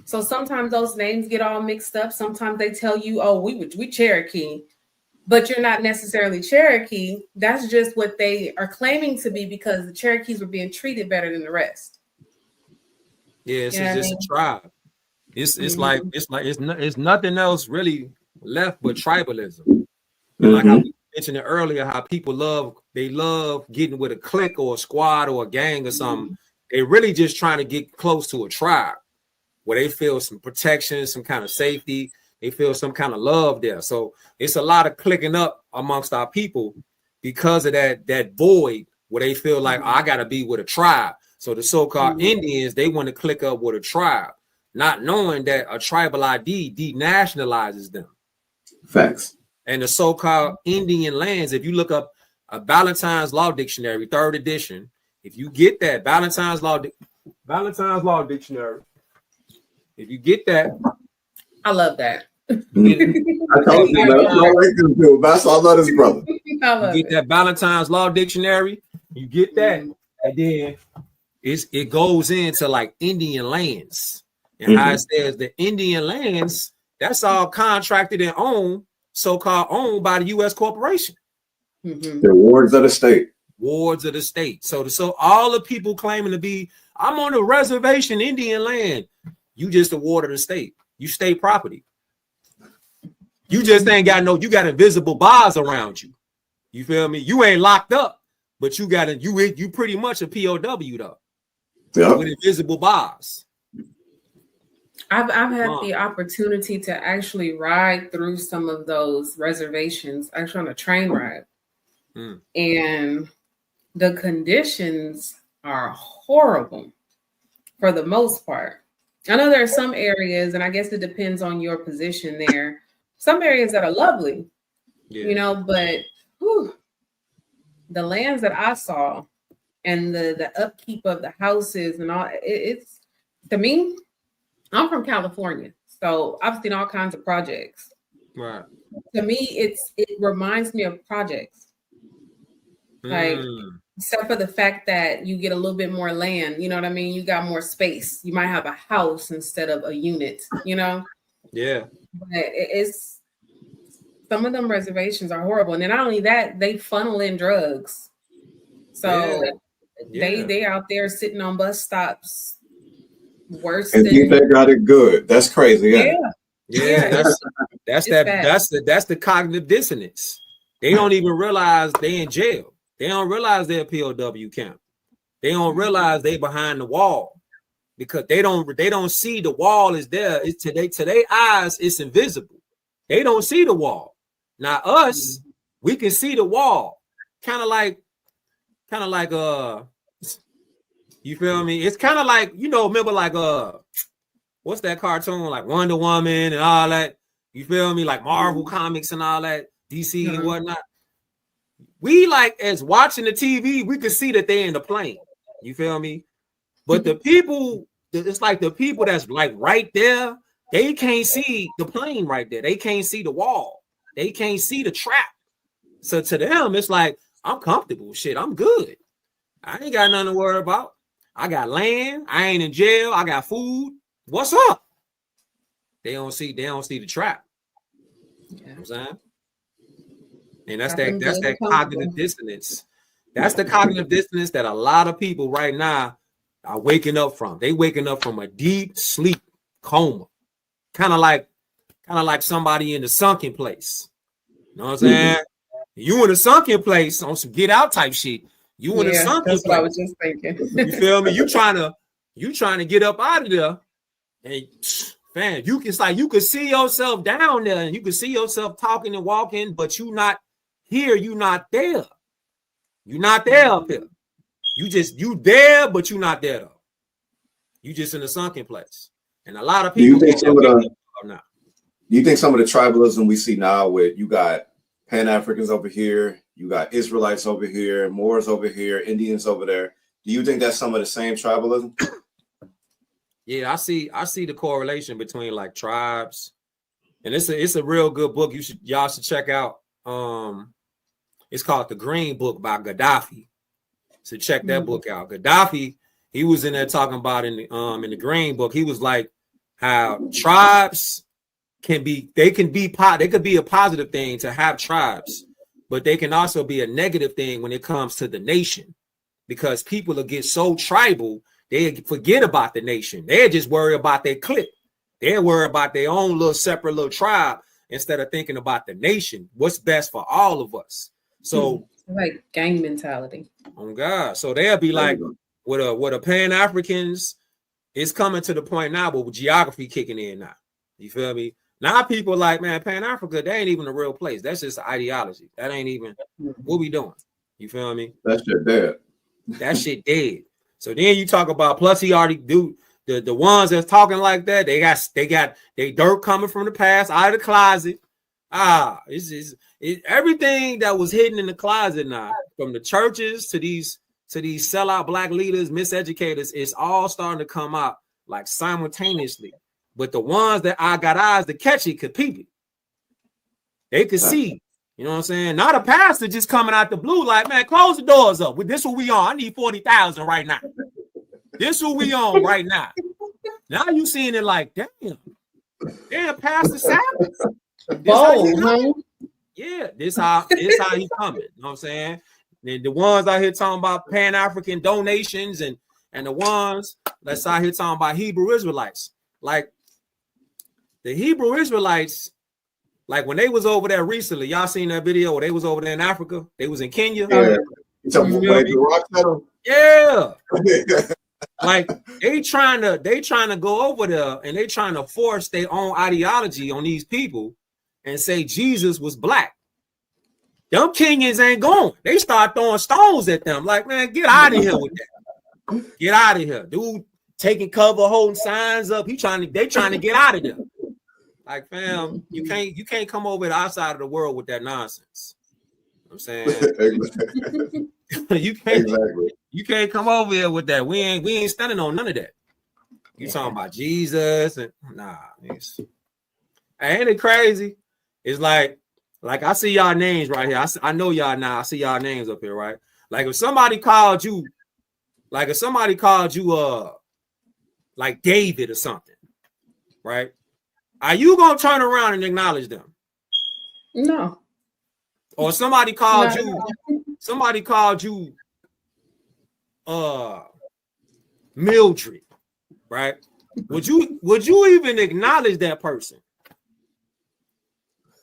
So sometimes those names get all mixed up. Sometimes they tell you, oh, we Cherokee, but you're not necessarily Cherokee. That's just what they are claiming to be because the Cherokees were being treated better than the rest. Yeah, it's just a tribe. It's nothing else really left but tribalism. And like I mentioned earlier, how people love getting with a clique or a squad or a gang or something. They're really just trying to get close to a tribe where they feel some protection, some kind of safety. They feel some kind of love there. So it's a lot of clicking up amongst our people because of that void where they feel like, oh, I got to be with a tribe. So the so-called Indians, they want to click up with a tribe, not knowing that a tribal ID denationalizes them. Facts. And the so-called Indian lands, if you look up a Valentine's Law Dictionary, 3rd edition, if you get that Valentine's Law Dictionary, if you get that, I love that. I told you that's all I love this brother. You get that Valentine's Law Dictionary, you get that, and then it goes into like Indian lands. And how it says the Indian lands, that's all contracted and owned, so-called owned by the U.S. corporation. The wards of the state. Wards of the state. So all the people claiming to be, I'm on a reservation, Indian land. You just a ward of the state. You state property. You just ain't got you got invisible bars around you. You feel me? You ain't locked up, but you pretty much a POW though. Yep. With invisible bars. I've had the opportunity to actually ride through some of those reservations, actually on a train ride. And the conditions are horrible for the most part. I know there are some areas, and I guess it depends on your position there. Some areas that are lovely, you know, but the lands that I saw and the upkeep of the houses and all, it's to me, I'm from California, so I've seen all kinds of projects. Right. To me, it reminds me of projects. Like, except for the fact that you get a little bit more land, you know what I mean? You got more space. You might have a house instead of a unit, you know? Yeah. But it's some of them reservations are horrible. And then not only that, they funnel in drugs. So they out there sitting on bus stops worse and think they got it good. That's crazy. That's the cognitive dissonance. They don't even realize they in jail. They don't realize they're a POW camp. They don't realize they behind the wall because they don't see the wall is there. It's to their eyes, it's invisible. They don't see the wall. Now us, we can see the wall. Kind of like you feel me? It's kind of like, you know, remember like what's that cartoon like Wonder Woman and all that? You feel me? Like Marvel comics and all that, DC and whatnot. We like as watching the TV, we can see that they're in the plane. You feel me? But the people, it's like the people that's like right there, they can't see the plane right there. They can't see the wall. They can't see the trap. So to them, it's like, I'm comfortable. Shit, I'm good. I ain't got nothing to worry about. I got land. I ain't in jail. I got food. What's up? They don't see the trap. You know what I'm saying? And that's that cognitive dissonance. That's the cognitive dissonance that a lot of people right now are waking up from. They waking up from a deep sleep coma, kind of like somebody in the sunken place. You know what I'm saying? You in a sunken place on some get out type shit. You in a sunken that's place. what I was just thinking. You feel me? You trying to get up out of there, and man, it's like you can see yourself down there, and you can see yourself talking and walking, but you not here. You not there. You not there up here. You there, but you not there though. You just in a sunken place, and a lot of people. Do you think some of the tribalism we see now, with you got Pan-Africans over here, you got Israelites over here, Moors over here, Indians over there? Do you think that's some of the same tribalism? Yeah, I see the correlation between like tribes, and it's a real good book. Y'all should check out. It's called The Green Book by Gaddafi. So check that book out. Gaddafi, he was in there talking about in the Green Book. He was like how tribes could be a positive thing to have tribes, but they can also be a negative thing when it comes to the nation, because people will get so tribal they forget about the nation. They just worry about their clique. They worry about their own little separate little tribe instead of thinking about the nation. What's best for all of us? So like gang mentality. Oh God. So they'll be like with a Pan-Africans, it's coming to the point now, but with geography kicking in now. You feel me? Now people like, man, Pan-Africa, that ain't even a real place. That's just an ideology. That ain't even what we doing. You feel me? That shit dead. That shit dead. So then you talk about, plus he already do the ones that's talking like that. They got they dirt coming from the past out of the closet. It's everything that was hidden in the closet now, from the churches to these sellout black leaders, miseducators. It's all starting to come out like simultaneously. But the ones that I got eyes to catch it could peep it. They could see. You know what I'm saying? Not a pastor just coming out the blue like, man, close the doors up. This what we on. I need 40,000 right now. This what we on right now. Now you seeing it like, damn, Pastor Sabbath. Yeah, this how he coming. You know what I'm saying? And the ones out here talking about Pan-African donations and the ones that's out here talking about Hebrew Israelites. Like the Hebrew Israelites, like when they was over there recently, y'all seen that video where they was over there in Africa? They was in Kenya. Yeah. Like they trying to go over there and they trying to force their own ideology on these people and say Jesus was black. Them Kenyans ain't going. They start throwing stones at them. Like, man, get out of here with that. Get out of here. Dude taking cover, holding signs up. They trying to get out of there. Like, fam, you can't come over the outside of the world with that nonsense. You know what I'm saying? You can't come over here with that. We ain't standing on none of that. You talking about Jesus and ain't it crazy? It's like I see y'all names right here. I know y'all now. I see y'all names up here, right? Like if somebody called you like David or something, right? Are you gonna turn around and acknowledge them? No. Or somebody called you Mildred, right? Would you even acknowledge that person?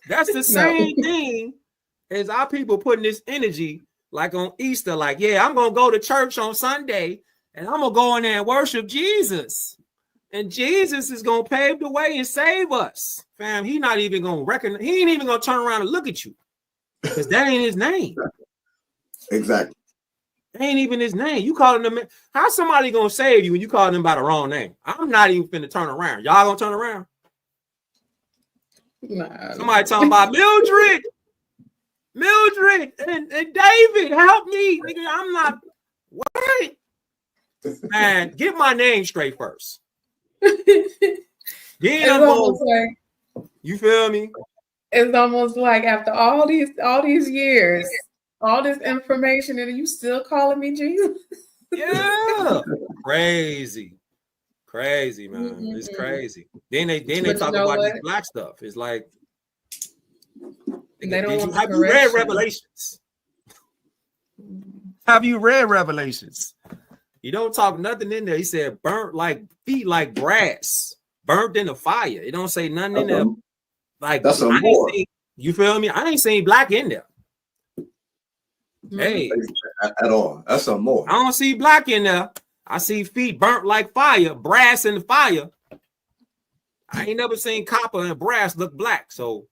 That's the same thing as our people putting this energy like on Easter, like, yeah, I'm gonna go to church on Sunday and I'm gonna go in there and worship Jesus. And Jesus is gonna pave the way and save us. Fam, he ain't even gonna turn around and look at you. Because that ain't his name. Exactly. That ain't even his name. You calling him, how somebody gonna save you when you calling him by the wrong name? I'm not even finna turn around. Y'all gonna turn around? Nah. Somebody talking about Mildred and David, help me. Nigga, I'm not what? Man, get my name straight first. Then I'm going, you feel me? It's almost like after all these years, all this information, and you still calling me Jesus? Yeah, crazy, man. It's crazy. Then they talk about this black stuff. It's like, have you read Revelations? Have you read Revelations? You don't talk nothing in there. He said burnt like feet like brass, burnt in the fire. It don't say nothing in there. Like that's a I ain't Moor. seen, you feel me? I ain't seen black in there. Hey, at all. That's a Moor. I don't see black in there. I see feet burnt like fire, brass in the fire. I ain't never seen copper and brass look black. So,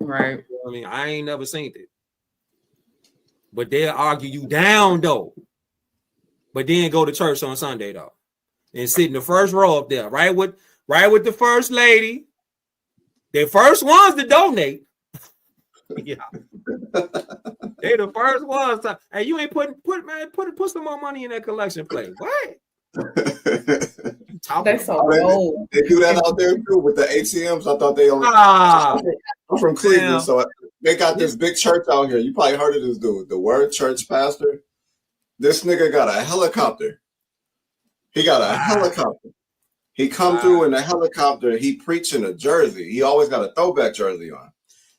Right. I mean, I ain't never seen it. But they'll argue you down though. But then go to church on Sunday though, and sit in the first row up there, right with the first lady. They first ones to donate. Yeah, they the first ones to. Hey, you ain't put some more money in that collection plate. What? That's so old. They do that out there too with the ATMs. I thought they only. I'm from Cleveland, so they got this big church out here. You probably heard of this dude, the Word Church pastor. This nigga got a helicopter. He got a helicopter. He come through in a helicopter. He preaching a jersey. He always got a throwback jersey on,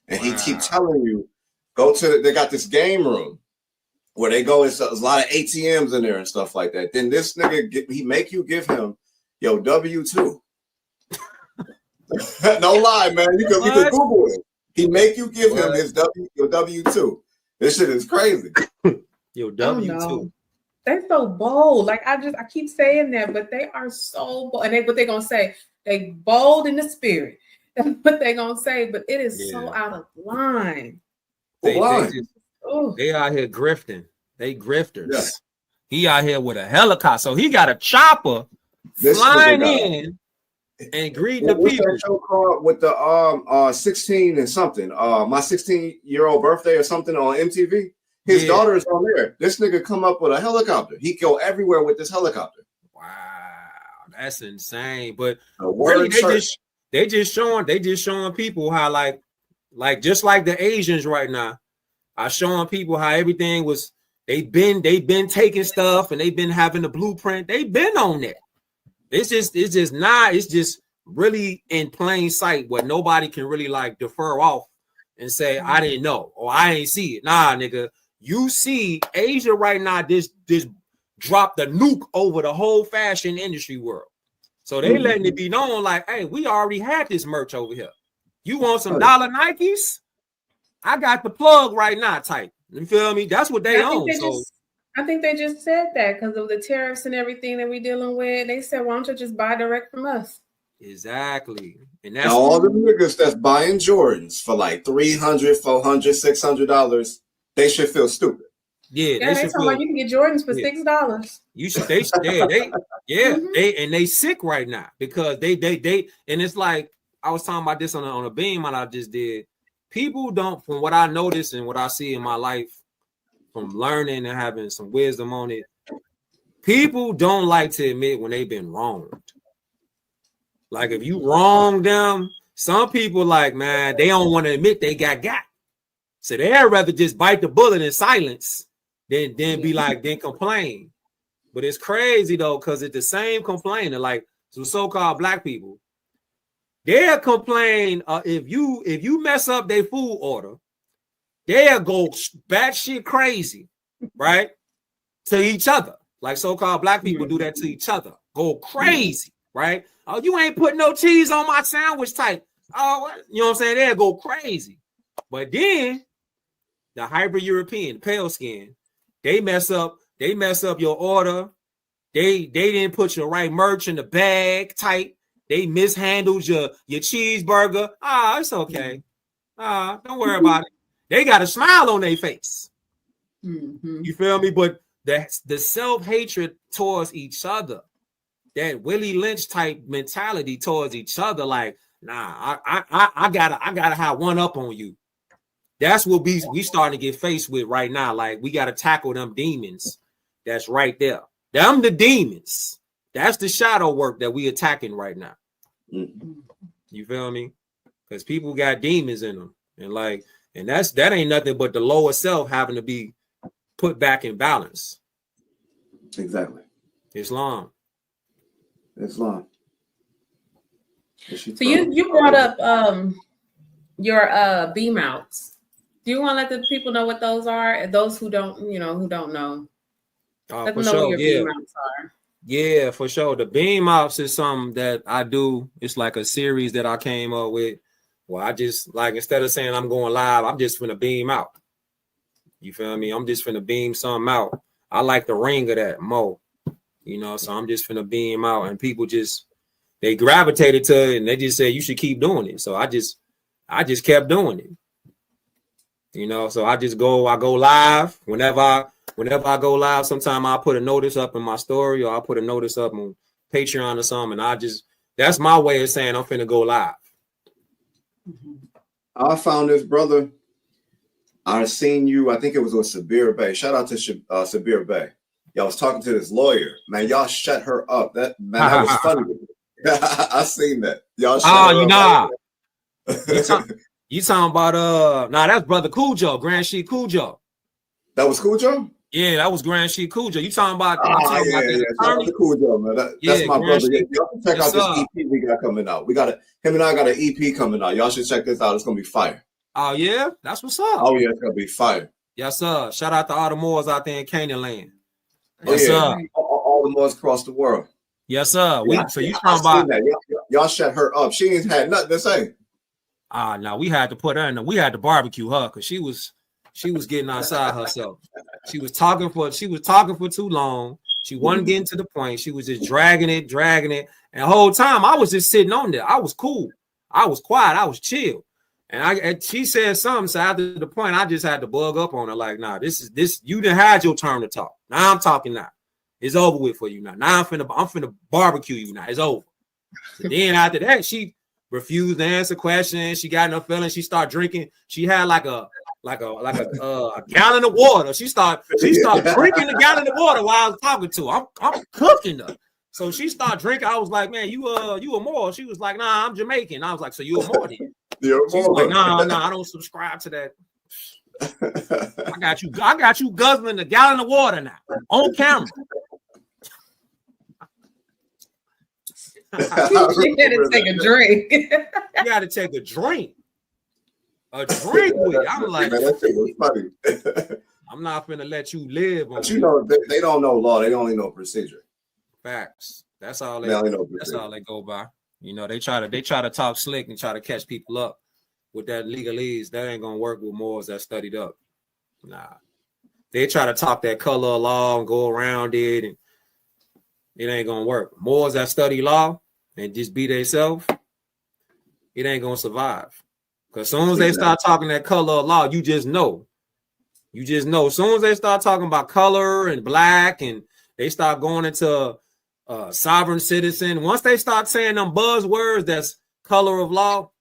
and he keep telling you, go to. They got this game room where they go. There's a lot of ATMs in there and stuff like that. Then this nigga, he make you give him your W-2. No lie, man. You can Google it. He make you give him his your W-2. This shit is crazy. Your W-2. They're so bold. Like I keep saying that, but they are so bold. And what they're gonna say? They bold in the spirit. That's what they're gonna say. But it is so out of line. They out here grifting. They grifters. Yeah. He out here with a helicopter, so he got a chopper flying in and greeting the people. That show called with the 16 and something. My 16-year-old birthday or something on MTV. His daughter is on there. This nigga come up with a helicopter. He go everywhere with this helicopter. Wow, that's insane. But really, they just showing people how like just like the Asians right now are showing people how everything was. They've been taking stuff and they've been having the blueprint. They've been on that. It's just really in plain sight where nobody can really like defer off and say, I didn't know or I ain't see it. Nah, nigga. You see Asia right now, this dropped the nuke over the whole fashion industry world. So they letting it be known like, hey, we already had this merch over here. You want some dollar Nikes? I got the plug right now type. You feel me? That's what they own. I think they just said that because of the tariffs and everything that we're dealing with. They said, why don't you just buy direct from us? Exactly. And that's all the niggas that's buying Jordans for like $300, $400, $600. They should feel stupid. Yeah, they talking about you can get Jordans for $6. You should. They sick right now because they and it's like I was talking about this on a beam that I just did. People don't, from what I notice and what I see in my life, from learning and having some wisdom on it, people don't like to admit when they've been wronged. Like if you wrong them, some people like, man, they don't want to admit they got. So they'd rather just bite the bullet in silence than be like, then complain. But it's crazy though, because it's the same complainer, like some so-called black people. They'll complain if you mess up their food order, they'll go batshit crazy, right? To each other. Like so-called black people do that to each other. Go crazy, right? Oh, you ain't putting no cheese on my sandwich type. Oh, you know what I'm saying? They'll go crazy. But then the hyper European, pale skin, they mess up your order. They didn't put your right merch in the bag type. They mishandled your cheeseburger. It's okay. Don't worry about it. They got a smile on their face. You feel me? But the self-hatred towards each other, that Willie Lynch type mentality towards each other, like, nah, I gotta have one up on you. That's what we starting to get faced with right now. Like we got to tackle them demons. That's right there. Them the demons. That's the shadow work that we attacking right now. You feel me? Because people got demons in them, and that ain't nothing but the lower self having to be put back in balance. Exactly. Islam. So you brought up your beam outs. Do you want to let the people know what those are? Those who don't know. Let For them know what sure, your yeah. beam outs are. Yeah, for sure. The beam ops is something that I do. It's like a series that I came up with. Well, I just like instead of saying I'm going live, I'm just finna beam out. You feel me? I'm just finna beam something out. I like the ring of that more, you know. So I'm just finna beam out, and people just they gravitated to it, and they just said you should keep doing it. So I just kept doing it, you know. So I go live whenever I go live. Sometimes I'll put a notice up in my story, or I'll put a notice up on Patreon or something. And that's my way of saying I'm finna go live. I found this brother. I seen you. I think it was with Sabir Bay. Shout out to Sabir Bay. Y'all was talking to this lawyer. Man, y'all shut her up. That was funny. I seen that. Y'all shut her up. You talking about that's Brother Cujo, Grand Sheik Cujo. That was Cujo? Yeah, that was Grand Sheik Cujo. You talking about Shout out to Cujo, man. That's my brother. Y'all can check out this EP we got coming out. Him and I got an EP coming out. Y'all should check this out. It's gonna be fire. Oh yeah, that's what's up. Oh yeah, it's gonna be fire. Yes, sir. Shout out to all the Moors out there in Canaan land. Yes, sir. All the Moors across the world. Yes, sir. So you talking about that? Y'all shut her up. She ain't had nothing to say. No, we had to put her in. We had to barbecue her because she was getting outside herself. She was talking for too long. She wasn't getting to the point. She was just dragging it. And the whole time I was just sitting on there. I was cool. I was quiet. I was chill. And she said something. So after the point, I just had to bug up on her. Like, nah, this. You done had your turn to talk. Now I'm talking now. It's over with for you now. Now I'm finna barbecue you now. It's over. So then after that, she refused to answer questions. She got no feelings. She started drinking. She had like a gallon of water. She started drinking the gallon of water while I was talking to her. I'm cooking her. So she started drinking. I was like, man, you a Moor? She was like, nah, I'm Jamaican. I was like, so you a Moor then? She's like, nah, I don't subscribe to that. I got you guzzling a gallon of water now on camera. You had to take a drink. You got to take a drink. A drink with it. I'm like, man, that shit was funny. I'm not finna let you live. But you know, they don't know law. They only know procedure. Facts. That's all they go by. You know, they try to talk slick and try to catch people up with that legalese. That ain't gonna work with Moors that studied up. Nah. They try to talk that color of law and go around it, and it ain't gonna work. Moors that study law and just be themselves, it ain't gonna survive. Because as soon as they start talking that color of law, you just know. As soon as they start talking about color and black, and they start going into sovereign citizen, once they start saying them buzzwords that's color of law,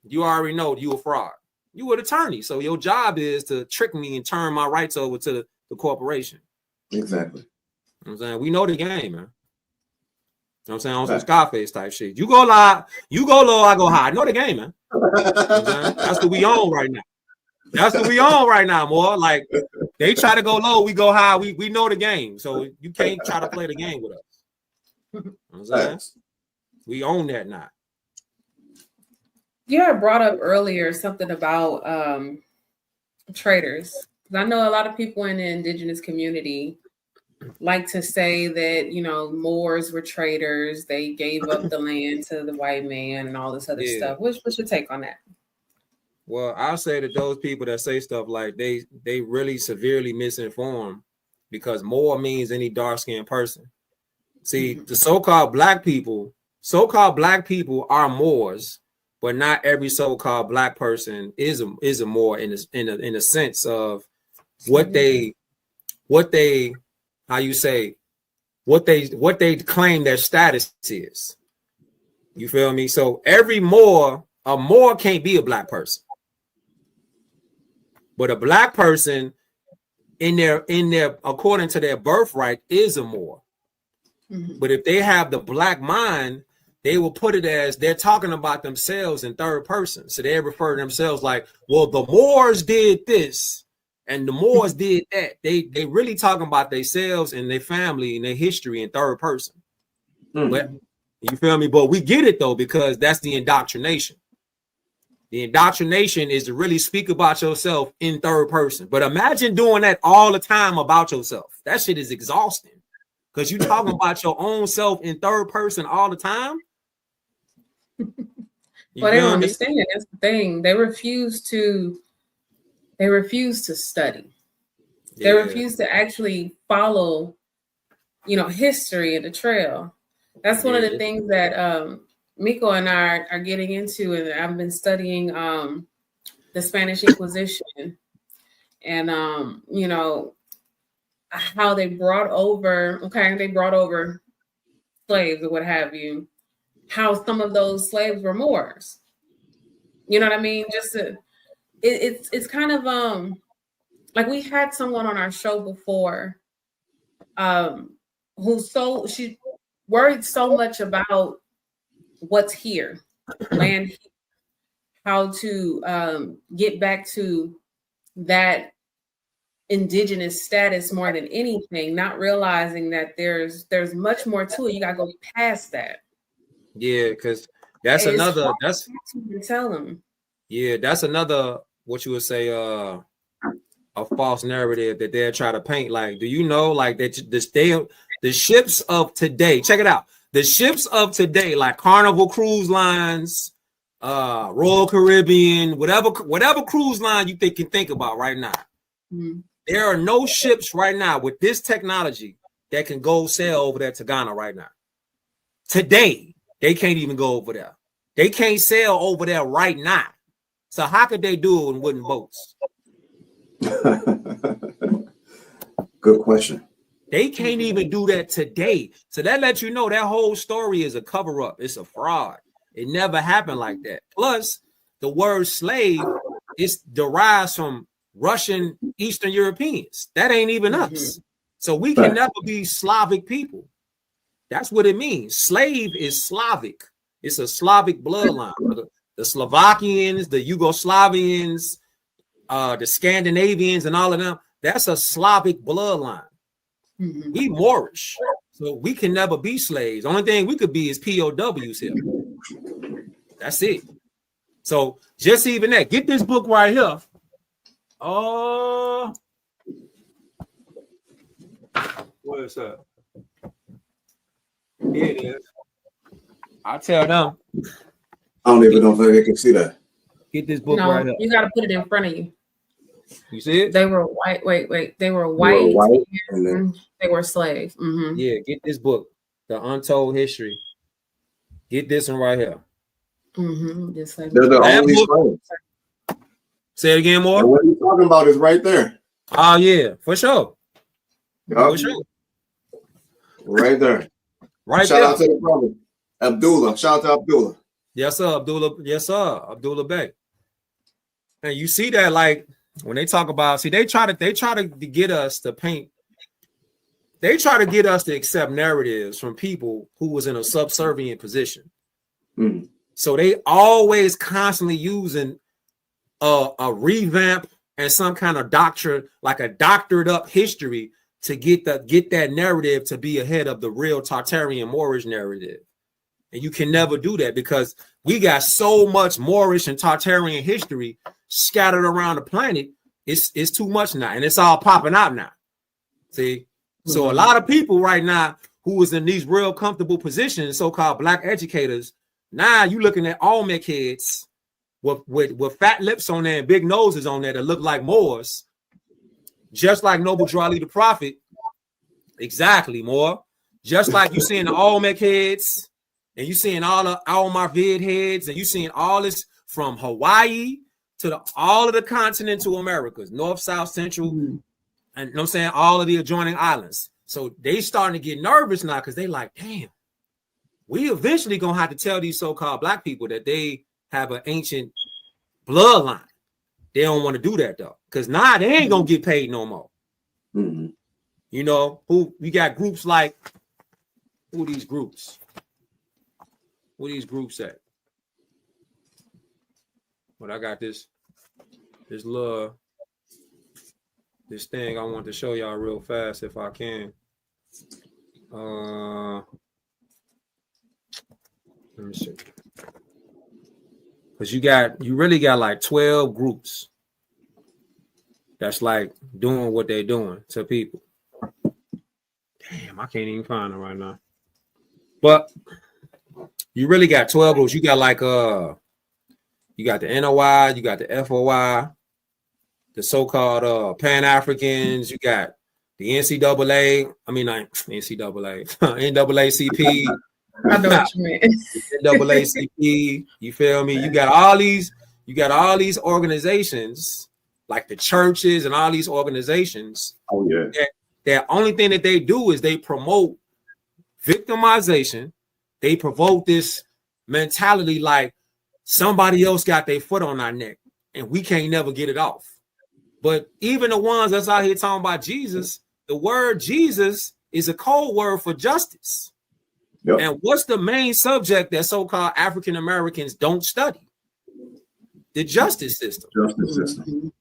you already know you a fraud. You an attorney, so your job is to trick me and turn my rights over to the corporation. Exactly. You know what I'm saying? We know the game, man. You know what I'm saying? On some Scarface type shit. You go live, you go low, I go high. I know the game, man. You know that's what we on right now. That's what we on right now, more. Like they try to go low, we go high. We know the game, so you can't try to play the game with us. You know what I'm saying? We own that now. You had brought up earlier something about traders. Because I know a lot of people in the indigenous community like to say that, you know, Moors were traders. They gave up the land to the white man and all this other stuff. What's your take on that? Well, I'll say that those people that say stuff like they really severely misinformed, because Moor means any dark-skinned person. See, the so-called black people are Moors, but not every so-called black person is a Moor in a sense of what they claim their status is. You feel me? So a Moor can't be a black person, but a black person in their according to their birthright is a Moor. But if they have the black mind, they will put it as they're talking about themselves in third person. So they refer to themselves like, well, the Moors did this and the Moors did that. They really talking about themselves and their family and their history in third person. But you feel me? But we get it though, because that's the indoctrination. The indoctrination is to really speak about yourself in third person. But imagine doing that all the time about yourself. that shit is exhausting because you talking about your own self in third person all the time. Well, they don't understand. That's the thing. They refuse to study. They refuse to actually follow, history and the trail. That's one of the things that Miko and I are getting into, and I've been studying the Spanish Inquisition and how they brought over slaves or what have you, how some of those slaves were Moors. You know what I mean? It's kind of like we had someone on our show before she worried so much about what's here, land, how to get back to that indigenous status more than anything, not realizing that there's much more to it. You gotta go past that. Yeah, because that's another tell them. Yeah, that's another what you would say a false narrative that they're trying to paint. Like, do you know like that the ships of today, check it out. The ships of today, like Carnival Cruise Lines, Royal Caribbean, whatever cruise line you can think about right now. Mm-hmm. There are no ships right now with this technology that can go sail over there to Ghana right now. Today, they can't even go over there. They can't sail over there right now. So how could they do it in wooden boats? Good question. They can't even do that today. So that lets you know that whole story is a cover-up. It's a fraud. It never happened like that. Plus, the word slave is derives from Russian Eastern Europeans. That ain't even us. So we can never be Slavic people. That's what it means. Slave is Slavic. It's a Slavic bloodline. The Slovakians, the Yugoslavians, the Scandinavians, and all of them. That's a Slavic bloodline. Mm-hmm. We Moorish, so we can never be slaves. Only thing we could be is POWs here. That's it. So just even that. Get this book right here. Oh, what is that? Here it is. I tell them. I don't even know if they can see that. Get this book right here. You got to put it in front of you. You see it? They were white. Wait. They were white. They were slaves. Mm-hmm. Yeah, get this book, The Untold History. Get this one right here. Mm-hmm. They're the only slaves. Say it again, more. What are you talking about is right there. Oh, yeah, for sure. Yep. For sure. Right there. Right Shout there. out to the brother. Abdullah. Shout out to Abdullah. Yes, sir, Abdullah. Yes, sir, Abdullah Bey. And you see that, like, when they talk about, they try to get us to paint. They try to get us to accept narratives from people who was in a subservient position. Mm-hmm. So they always constantly using a revamp and some kind of doctrine, like a doctored up history, to get that narrative to be ahead of the real Tartarian Moorish narrative. And you can never do that because we got so much Moorish and Tartarian history scattered around the planet. It's too much now, and it's all popping out now. See, mm-hmm. So a lot of people right now who was in these real comfortable positions, so-called black educators, now you looking at Olmec heads with fat lips on there and big noses on there that look like Moors, just like Noble Drew Ali the Prophet. Exactly, more. Just like you seeing the Olmec heads, and you seeing all the Al-Marvid heads, and you seeing all this from Hawaii to all of the continental Americas, North, South, Central, and you know what I'm saying, all of the adjoining islands. So they starting to get nervous now because they like, damn, we eventually gonna have to tell these so-called black people that they have an ancient bloodline. They don't want to do that though, because now they ain't gonna get paid no more. Mm-hmm. You know, who we got groups like who these groups? Where these groups at? But I got this thing I want to show y'all real fast if I can. Let me see. Because you really got like 12 groups that's like doing what they're doing to people. Damn, I can't even find it right now. But you really got 12 groups. You got like you got the NOI, you got the FOI, the so-called Pan-Africans, you got the NCAA, I mean not NCAA, NAACP. I know what you meant. NAACP, you feel me? You got all these organizations, like the churches and all these organizations. Oh yeah. The only thing that they do is they promote victimization. They provoke this mentality like somebody else got their foot on our neck and we can't never get it off. But even the ones that's out here talking about Jesus, the word Jesus is a code word for justice. Yep. And what's the main subject that so-called African Americans don't study? The justice system. Justice system.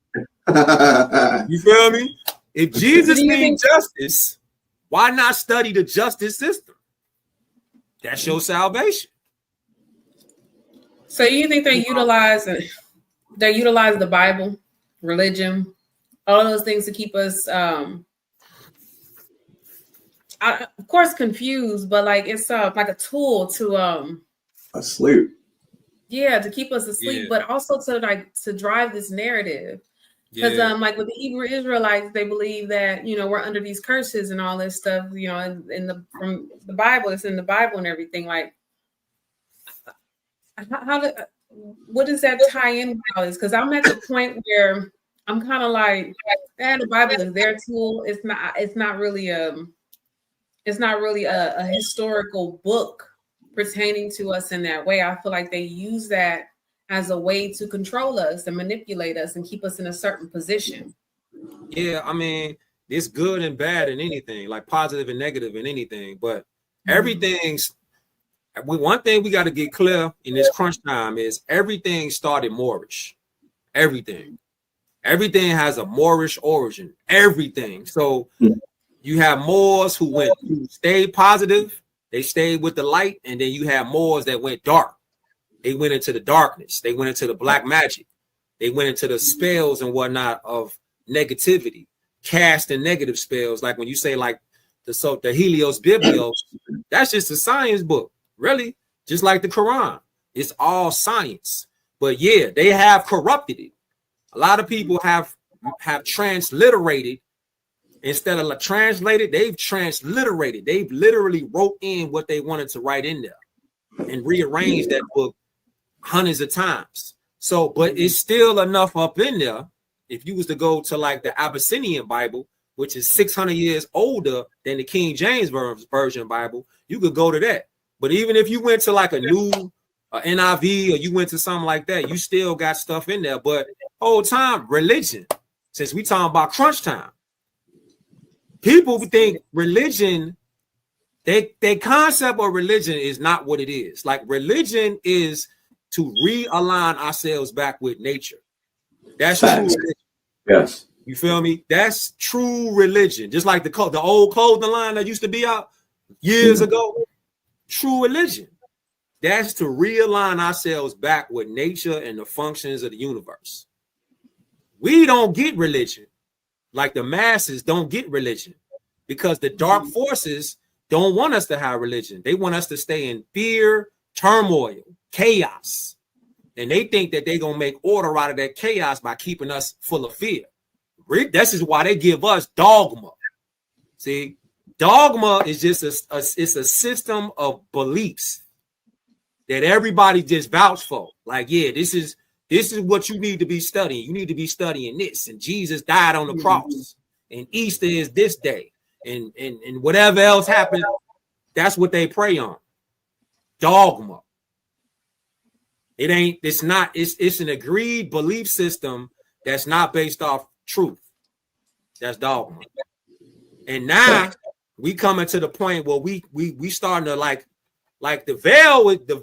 You feel me? If Jesus means justice, why not study the justice system? That's your salvation. So you think they utilize the Bible, religion, all of those things to keep us, of course, confused, but like it's like a tool to asleep. Yeah, to keep us asleep, but also to drive this narrative. Because like with the Hebrew Israelites, they believe that we're under these curses and all this stuff. From the Bible, it's in the Bible and everything. Like, what does that tie in with all this? Because I'm at the point where I'm kind of like, the Bible is their tool. It's not really a historical book pertaining to us in that way. I feel like they use that as a way to control us and manipulate us and keep us in a certain position. Yeah, I mean, it's good and bad in anything, like positive and negative in anything, but everything's one thing we got to get clear in this crunch time is everything started Moorish. Everything has a Moorish origin. Everything. So you have Moors who stayed positive, they stayed with the light, and then you have Moors that went dark. They went into the darkness. They went into the black magic. They went into the spells and whatnot of negativity, casting negative spells. Like when you say like the Helios Biblios, that's just a science book, really, just like the Quran. It's all science. But yeah, they have corrupted it. A lot of people have transliterated instead of translated. They've transliterated. They've literally wrote in what they wanted to write in there and rearranged that book hundreds of times. So, but it's still enough up in there. If you was to go to like the Abyssinian Bible, which is 600 years older than the King James version Bible, you could go to that. But even if you went to like a new NIV or you went to something like that, you still got stuff in there. But whole time, religion, since we talking about crunch time, people think religion, their concept of religion is not what it is. Like religion is to realign ourselves back with nature. That's true religion. Yes. You feel me? That's true religion. Just like the old clothing line that used to be out years ago. True religion. That's to realign ourselves back with nature and the functions of the universe. We don't get religion. Like the masses don't get religion because the dark forces don't want us to have religion. They want us to stay in fear, turmoil, chaos. And they think that they're going to make order out of that chaos by keeping us full of fear. This is why they give us dogma. See, dogma is just it's a system of beliefs that everybody just vouch for. Like, yeah, this is what you need to be studying. You need to be studying this. And Jesus died on the cross. And Easter is this day. And whatever else happened, that's what they pray on. Dogma. It's an agreed belief system that's not based off truth. That's dogma. And now we coming to the point where we starting to like the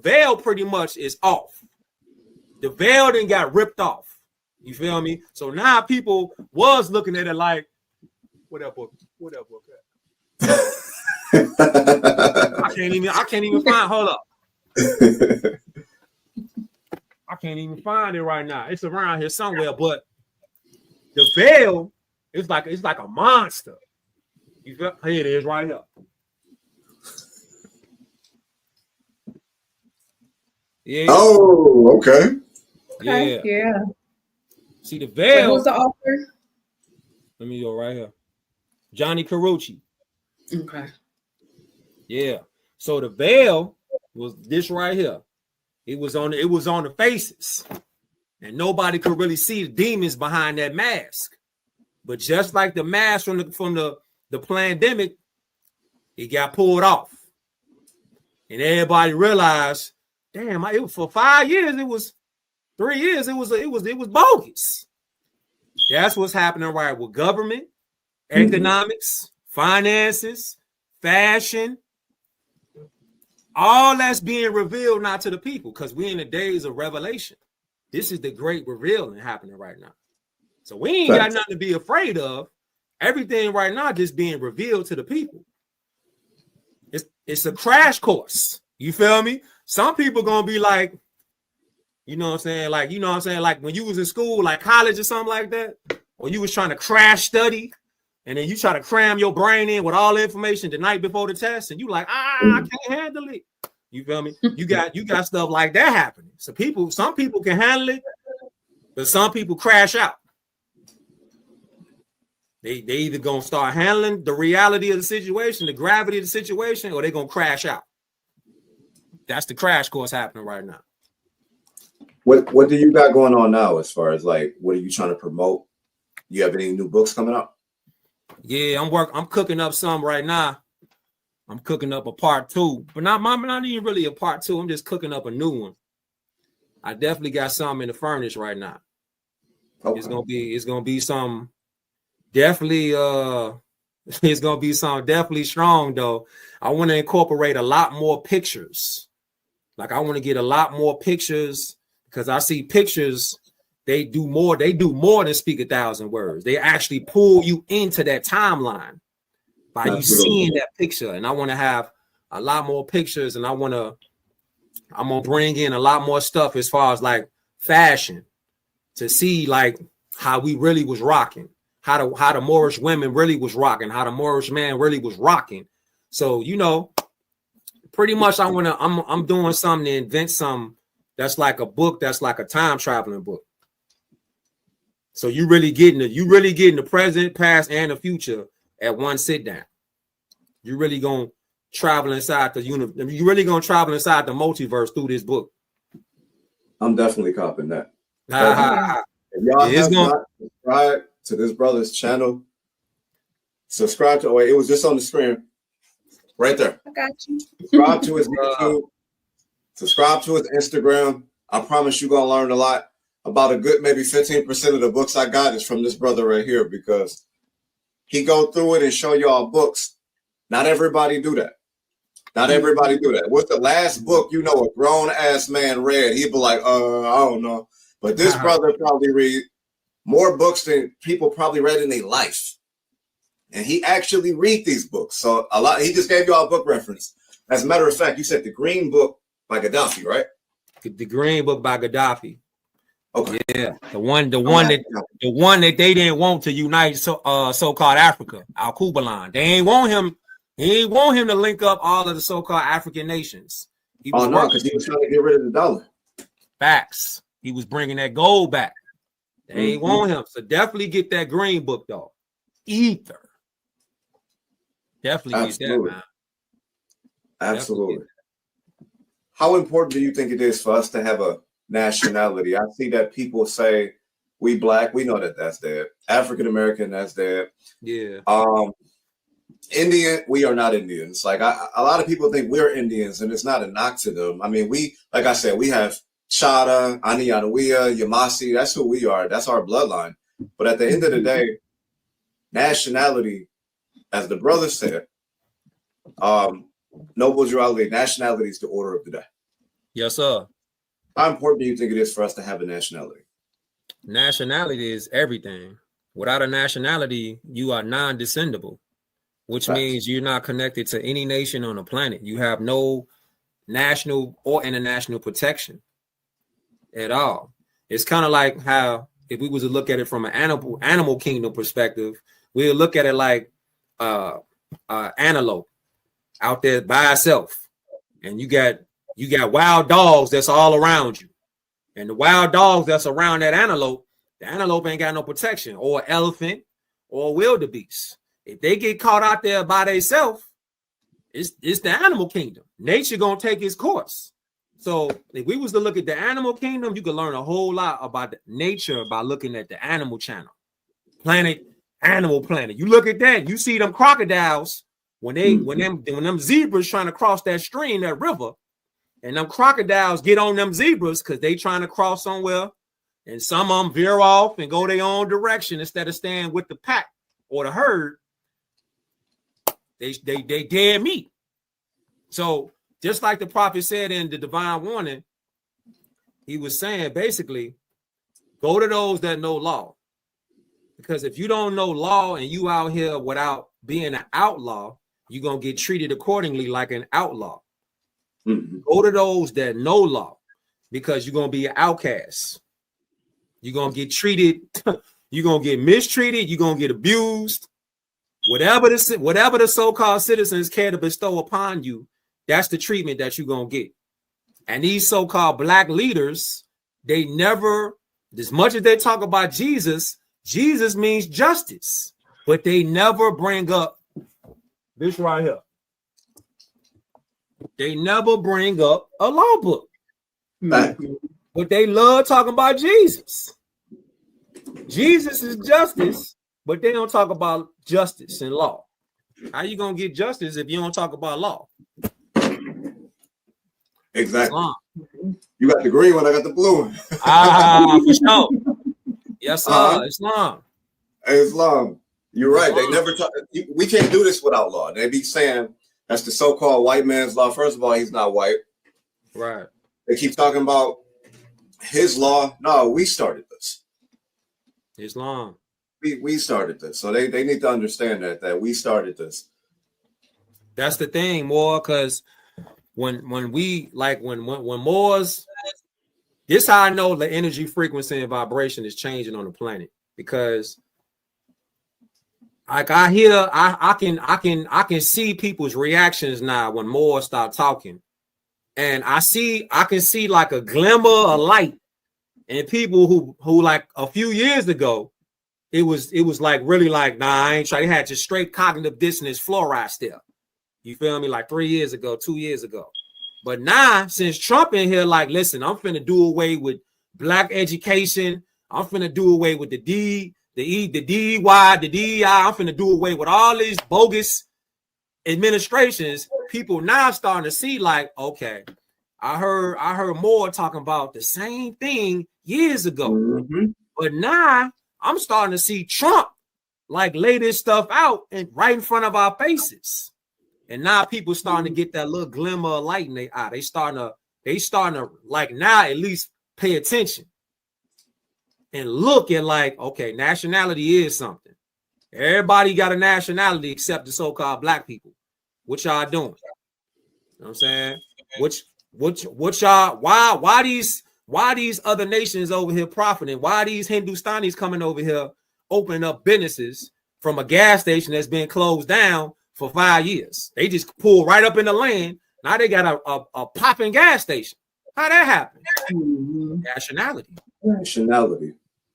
veil pretty much is off. The veil then got ripped off. You feel me? So now people was looking at it like, what up, book? I can't even find. Hold up. I can't even find it right now. It's around here somewhere, but the veil is like a monster. You feel? Here it is, right here. Yeah. Oh, okay. Okay, yeah. See the Wait, veil. who's the author? Let me go right here. Johnny Carucci. Okay. Yeah. So the veil was this right here. It was on the faces, and nobody could really see the demons behind that mask. But just like the mask from the pandemic, it got pulled off, and everybody realized, damn, it was for 5 years. It was 3 years. It was bogus. That's what's happening right with government, economics, finances, fashion. All that's being revealed now to the people because we're in the days of revelation. This is the great revealing happening right now. So we ain't got nothing to be afraid of. Everything right now just being revealed to the people. It's a crash course. You feel me? Some people gonna be like, you know what I'm saying? Like, you know what I'm saying? Like when you was in school, like college or something like that, or you was trying to crash study, and then you try to cram your brain in with all the information the night before the test, and you like, I can't handle it. You feel me? You got stuff like that happening. So some people can handle it, but some people crash out. They either gonna start handling the reality of the situation, the gravity of the situation, or they're gonna crash out. That's the crash course happening right now. What do you got going on now as far as like what are you trying to promote? You have any new books coming up? Yeah, I'm cooking up some right now. I'm cooking up a part 2, but not even really a part 2. I'm just cooking up a new one. I definitely got something in the furnace right now. Okay. It's gonna be some definitely it's gonna be some definitely strong though. I want to incorporate a lot more pictures. Like I want to get a lot more pictures because I see pictures. They do more than speak 1,000 words. They actually pull you into that timeline by you seeing that picture. And I want to have a lot more pictures, and I'm gonna bring in a lot more stuff as far as like fashion to see like how we really was rocking, how the Moorish women really was rocking, how the Moorish man really was rocking. So you know, pretty much I'm doing something to invent some that's like a book that's like a time traveling book. So you really getting the present, past, and the future at one sit down. You really gonna travel inside the universe. You really gonna travel inside the multiverse through this book. I'm definitely copping that. If y'all have not subscribed to this brother's channel, subscribe to. It was just on the screen, right there. I got you. Subscribe to his YouTube. Subscribe to his Instagram. I promise you're gonna learn a lot. About a good maybe 15% of the books I got is from this brother right here because he go through it and show y'all books. Not everybody do that. Not everybody do that. What's the last book you know a grown ass man read? He'd be like, I don't know. But this brother probably read more books than people probably read in their life. And he actually read these books. So a lot. He just gave y'all a book reference. As a matter of fact, you said the Green Book by Gaddafi, right? The Green Book by Gaddafi. Okay. Yeah, the one that they didn't want to unite so-called Africa, Al Kubalan. They ain't want him. He ain't want him to link up all of the so-called African nations. No, because he was trying to get rid of the dollar. Facts. He was bringing that gold back. They ain't want him. So definitely get that Green Book though. Ether. Definitely get that, man. Absolutely. How important do you think it is for us to have a nationality? I see that people say we black, we know that that's dead. African American, that's dead. Yeah. Indian, we are not Indians. Like a lot of people think we're Indians, and it's not a knock to them. I mean, like I said, we have Chada, Aniyanawea, Yamasi. That's who we are. That's our bloodline. But at the end of the day, nationality, as the brother said, noble duality, nationality is the order of the day. Yes, sir. How important do you think it is for us to have a nationality? Nationality is everything. Without a nationality, you are non-descendable, which means you're not connected to any nation on the planet. You have no national or international protection at all. It's kind of like how if we was to look at it from an animal kingdom perspective, we'll look at it like antelope out there by itself, and you got wild dogs that's all around you, and the wild dogs that's around that antelope, the antelope ain't got no protection, or elephant or wildebeest. If they get caught out there by themselves, it's the animal kingdom. Nature gonna take its course. So if we was to look at the animal kingdom, you could learn a whole lot about nature by looking at the Animal Channel, Animal Planet. You look at that, you see them crocodiles when them zebras trying to cross that stream, that river, and them crocodiles get on them zebras because they trying to cross somewhere, and some of them veer off and go their own direction instead of staying with the pack or the herd. They dead meat. So just like the prophet said in the divine warning, he was saying basically, go to those that know law. Because if you don't know law and you out here without being an outlaw, you're going to get treated accordingly like an outlaw. Mm-hmm. Go to those that know law, because you're going to be an outcast. You're going to get treated, you're going to get mistreated, you're going to get abused. Whatever the so-called citizens care to bestow upon you, that's the treatment that you're going to get. And these so-called black leaders, they never, as much as they talk about Jesus means justice, but they never bring up this right here. They never bring up a law book. But they love talking about Jesus. Jesus is justice, but they don't talk about justice and law. How you gonna get justice if you don't talk about law? Exactly. Islam. You got the green one, I got the blue one. For sure. Yes, sir. Islam. Islam. You're right. They never talk. We can't do this without law. They be saying that's the so-called white man's law. First of all, he's not white. Right. They keep talking about his law. No, we started this. Islam. We started this. So they need to understand that we started this. That's the thing, more because when Moors, this how I know the energy frequency and vibration is changing on the planet, because like I can see people's reactions now when Moors start talking, and I can see like a glimmer of light in people who like a few years ago it was like really like, nah, I ain't trying. They had just straight cognitive dissonance fluoride still. You feel me? Like 3 years ago, 2 years ago. But now, since Trump in here, like, listen, I'm finna do away with black education. I'm finna do away with the D, the E, the DY, the DEI. I'm finna do away with all these bogus administrations. People now starting to see, like, okay, I heard more talking about the same thing years ago. Mm-hmm. But now I'm starting to see Trump like lay this stuff out and right in front of our faces. And now people starting to get that little glimmer of light in their eye. They starting to like now at least pay attention and look at like, okay, nationality is something. Everybody got a nationality except the so-called black people. What y'all doing? You know what I'm saying? What y'all, why these other nations over here profiting? Why these Hindustanis coming over here opening up businesses from a gas station that's been closed down for 5 years? They just pull right up in the land. Now they got a popping gas station. How that happen? Mm-hmm. Nationality.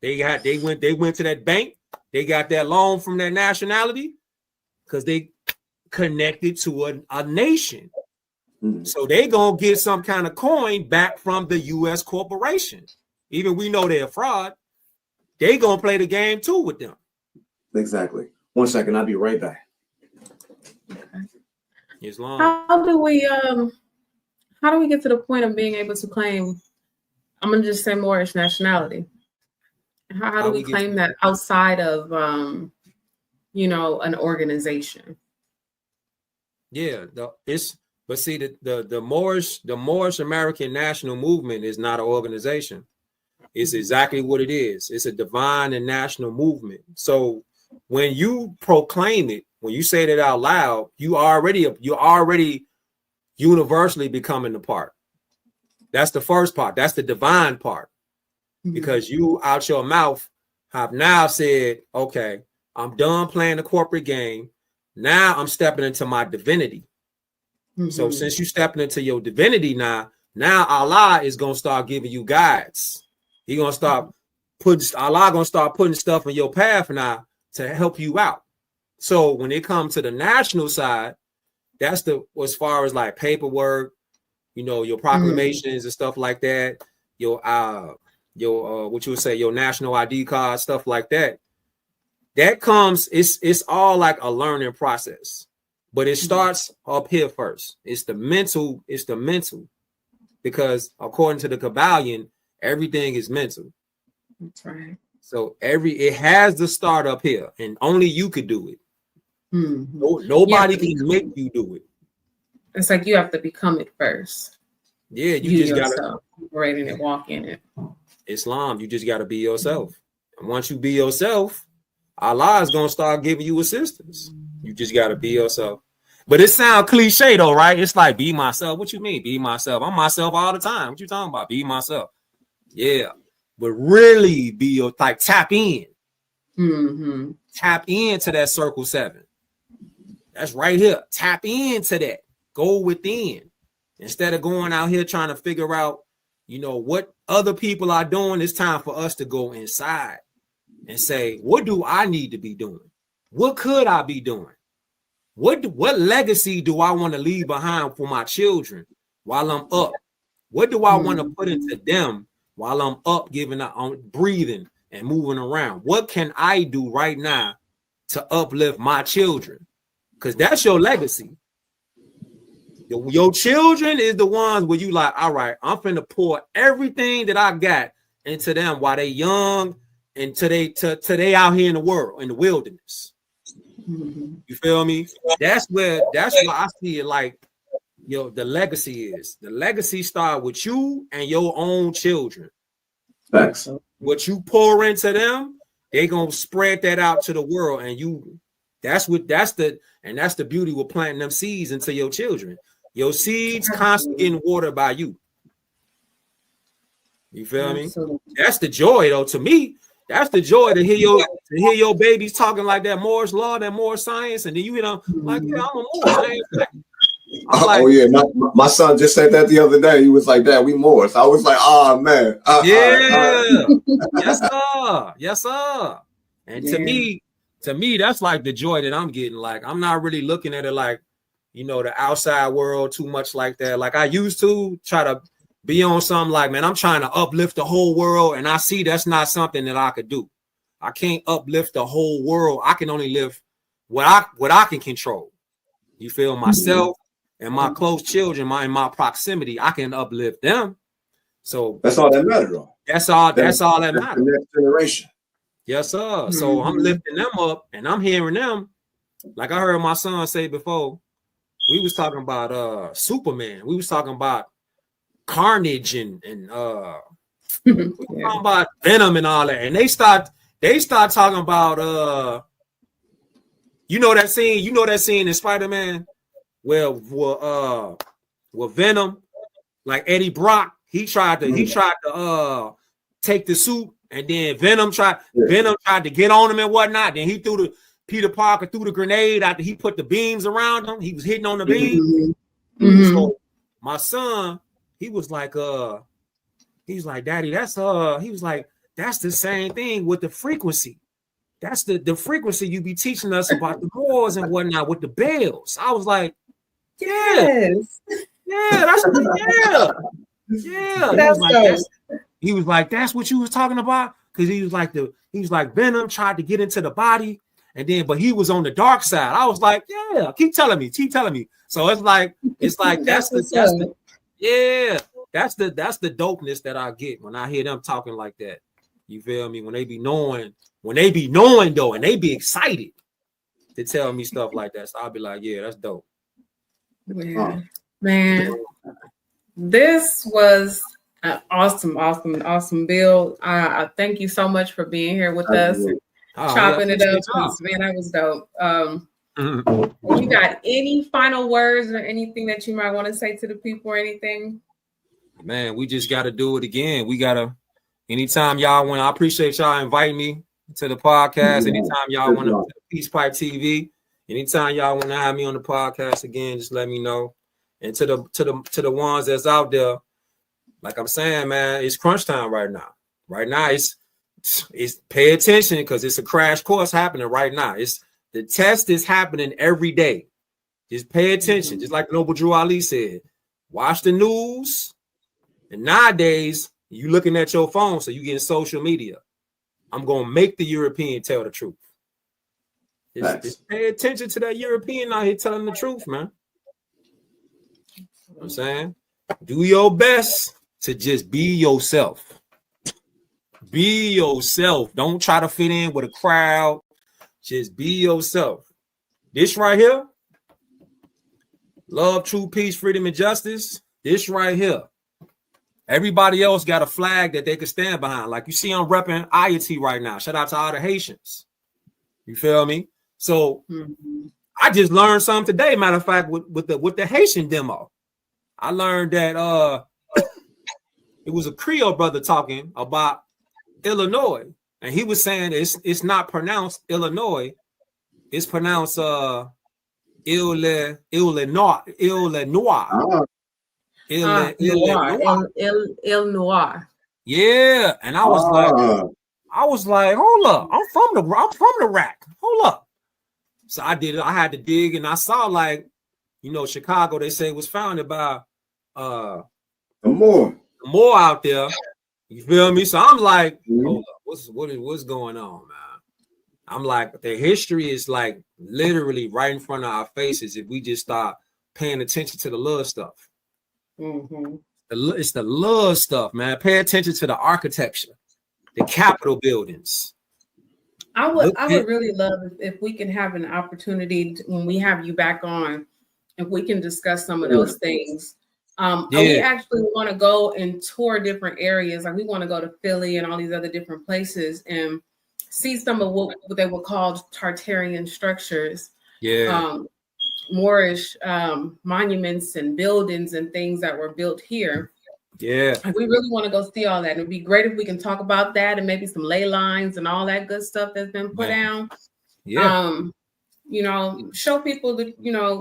They went to that bank. They got that loan from their nationality because they connected to a nation. Mm-hmm. So they gonna get some kind of coin back from the U.S. corporation. Even we know they're a fraud. They gonna play the game too with them. Exactly. 1 second, I'll be right back. Islam. How do we get to the point of being able to claim, I'm gonna just say Moorish nationality? How do we claim that outside of an organization? Yeah, but see, the Moorish American National Movement is not an organization. It's exactly what it is. It's a divine and national movement. So when you proclaim it, when you say that out loud, you're already universally becoming a part. That's the first part. That's the divine part. Mm-hmm. Because you out your mouth have now said, okay, I'm done playing the corporate game. Now I'm stepping into my divinity. So since you stepping into your divinity now Allah is gonna start giving you guides. Allah gonna start putting stuff in your path now to help you out. So when it comes to the national side, that's as far as like paperwork, your proclamations and stuff like that, your what you would say, your national ID card, stuff like that. That comes, it's all like a learning process. But it starts up here first. It's the mental, because according to the Kabbalion, everything is mental. That's right. So it has to start up here, and only you could do it. Nobody can make you do it. It's like you have to become it first. Yeah, you just gotta operate in it, walk in it. Islam, you just gotta be yourself. And once you be yourself, Allah is gonna start giving you assistance. You just gotta be yourself. But it sounds cliche though, right? It's like be myself. What you mean? Be myself. I'm myself all the time. What you talking about? Be myself. Yeah. But really be like tap in. Tap into that circle 7. That's right here. Tap into that. Go within. Instead of going out here trying to figure out, what other people are doing, it's time for us to go inside and say, what do I need to be doing? What could I be doing? What legacy do I want to leave behind for my children while I'm up? What do I want to put into them while I'm up, breathing and moving around? What can I do right now to uplift my children? Because that's your legacy. Your children is the ones where you like, all right, I'm finna pour everything that I got into them while they young and today out here in the world, in the wilderness. You feel me? That's where I see it like, the legacy is. The legacy start with you and your own children. Thanks. What you pour into them, they gonna spread that out to the world, and that's the beauty with planting them seeds into your children. Your seeds constantly getting watered by you. You feel me? That's the joy, though. To me, that's the joy to hear your babies talking like that Moore's law, that Moore's science, and then you hear them like, yeah, I'm a Moor. Oh yeah, my son just said that the other day. He was like, "Dad, we Moors." I was like, "Oh man, yes sir." And to me, that's like the joy that I'm getting. Like, I'm not really looking at it like, the outside world too much like that. Like I used to try to be on something like, man, I'm trying to uplift the whole world, and I see that's not something that I could do. I can't uplift the whole world. I can only live what I can control. You feel myself and my close children, in my proximity, I can uplift them. So that's all that matters. That's all that matters. The next generation. Yes, sir. So I'm lifting them up, and I'm hearing them. Like I heard my son say before, we was talking about Superman. We was talking about Carnage and talking about Venom and all that. And they start talking about that scene in Spider-Man where Venom, like Eddie Brock, he tried to take the suit, and then Venom tried to get on him and whatnot. Then Peter Parker threw the grenade after he put the beams around him. He was hitting on the beams. So my son, he was like, Daddy, he was like, that's the same thing with the frequency. That's the frequency you be teaching us about the Moors and whatnot with the bells. I was like, yes. He was like, that's what you was talking about? Because he was like Venom tried to get into the body, but he was on the dark side. I was like, yeah, keep telling me. So it's like that's the dopeness that I get when I hear them talking like that. You feel me? When they be knowing though, and they be excited to tell me stuff like that. So I'll be like, yeah, that's dope. Yeah. Man, this was an awesome build. I thank you so much for being here with us, chopping it up. Man, that was dope. You got any final words or anything that you might want to say to the people or anything? Man, we just got to do it again. Anytime y'all want, I appreciate y'all inviting me to the podcast. Anytime y'all want to Peace Pipe TV, Anytime y'all want to have me on the podcast again, just let me know. And to the ones that's out there, like I'm saying, man, it's crunch time right now. Right now, it's pay attention because it's a crash course happening right now. It's the test is happening every day. Just pay attention. Just like Noble Drew Ali said, watch the news. And nowadays, you looking at your phone, so you getting social media. I'm gonna make the European tell the truth. Just pay attention to that European out here telling the truth, man. You know what I'm saying? Do your best to just be yourself. Be yourself. Don't try to fit in with a crowd. Just be yourself. This right here, love, true peace, freedom, and justice. This right here. Everybody else got a flag that they can stand behind. Like you see, I'm repping IAT right now. Shout out to all the Haitians. You feel me? So I just learned something today. Matter of fact, with the Haitian demo, I learned that it was a Creole brother talking about Illinois, and he was saying it's not pronounced Illinois, it's pronounced Illinois. Il Noir. Yeah, and I was like, hold up, I'm from the rack. Hold up. So I did it. I had to dig, and I saw Chicago. They say it was founded by Moor out there. You feel me? So I'm like, hold up, what's going on, man? I'm like, the history is like literally right in front of our faces if we just start paying attention to the little stuff. It's the little stuff, man. Pay attention to the architecture, the Capitol buildings. I would really love if we can have an opportunity when we have you back on, if we can discuss some of those things. We actually want to go and tour different areas. Like we want to go to Philly and all these other different places and see some of what they were called Tartarian structures. Moorish monuments and buildings and things that were built here. Yeah. And we really want to go see all that. And it'd be great if we can talk about that and maybe some ley lines and all that good stuff that's been put down. Yeah. Show people that,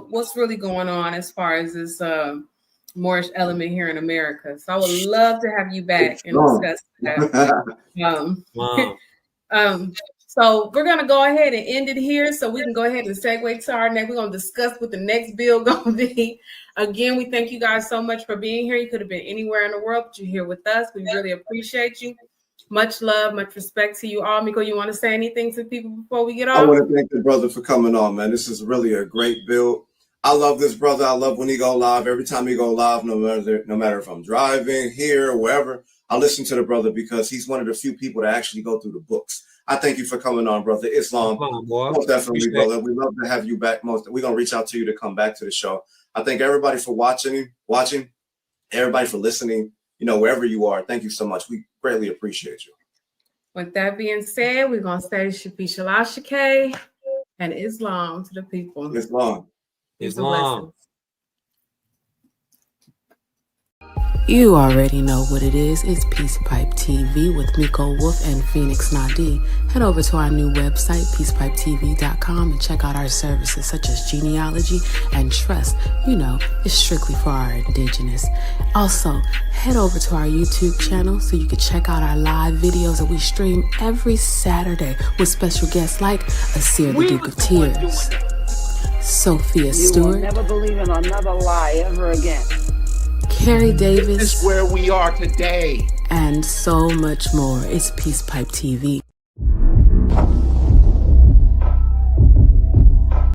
what's really going on as far as this Moorish element here in America. So I would love to have you back and discuss that. So we're going to go ahead and end it here so we can go ahead and segue to our next. We're going to discuss what the next bill going to be. Again, we thank you guys so much for being here. You could have been anywhere in the world, but you're here with us. We really appreciate you. Much love, much respect to you all. Miko, you want to say anything to people before we get off? I want to thank the brother for coming on, man. This is really a great bill. I love this brother. I love when he go live. Every time he go live, no matter if I'm driving here or wherever, I listen to the brother because he's one of the few people that actually go through the books. I thank you for coming on, brother. Islam, most definitely, brother. We love to have you back. We're going to reach out to you to come back to the show. I thank everybody for watching, everybody for listening, wherever you are. Thank you so much. We greatly appreciate you. With that being said, we're going to say Shalashake and Islam to the people. Islam. You already know what it is. It's Peace Pipe TV with Miko Wolf and Phoenix Nadi. Head over to our new website, peacepipetv.com, and check out our services such as genealogy and trust. It's strictly for our indigenous. Also, head over to our YouTube channel so you can check out our live videos that we stream every Saturday with special guests like Asir the Duke of Tears, Sophia Stewart. You will never believe in another lie ever again. Carrie Davis. This is where we are today. And so much more. It's Peace Pipe TV.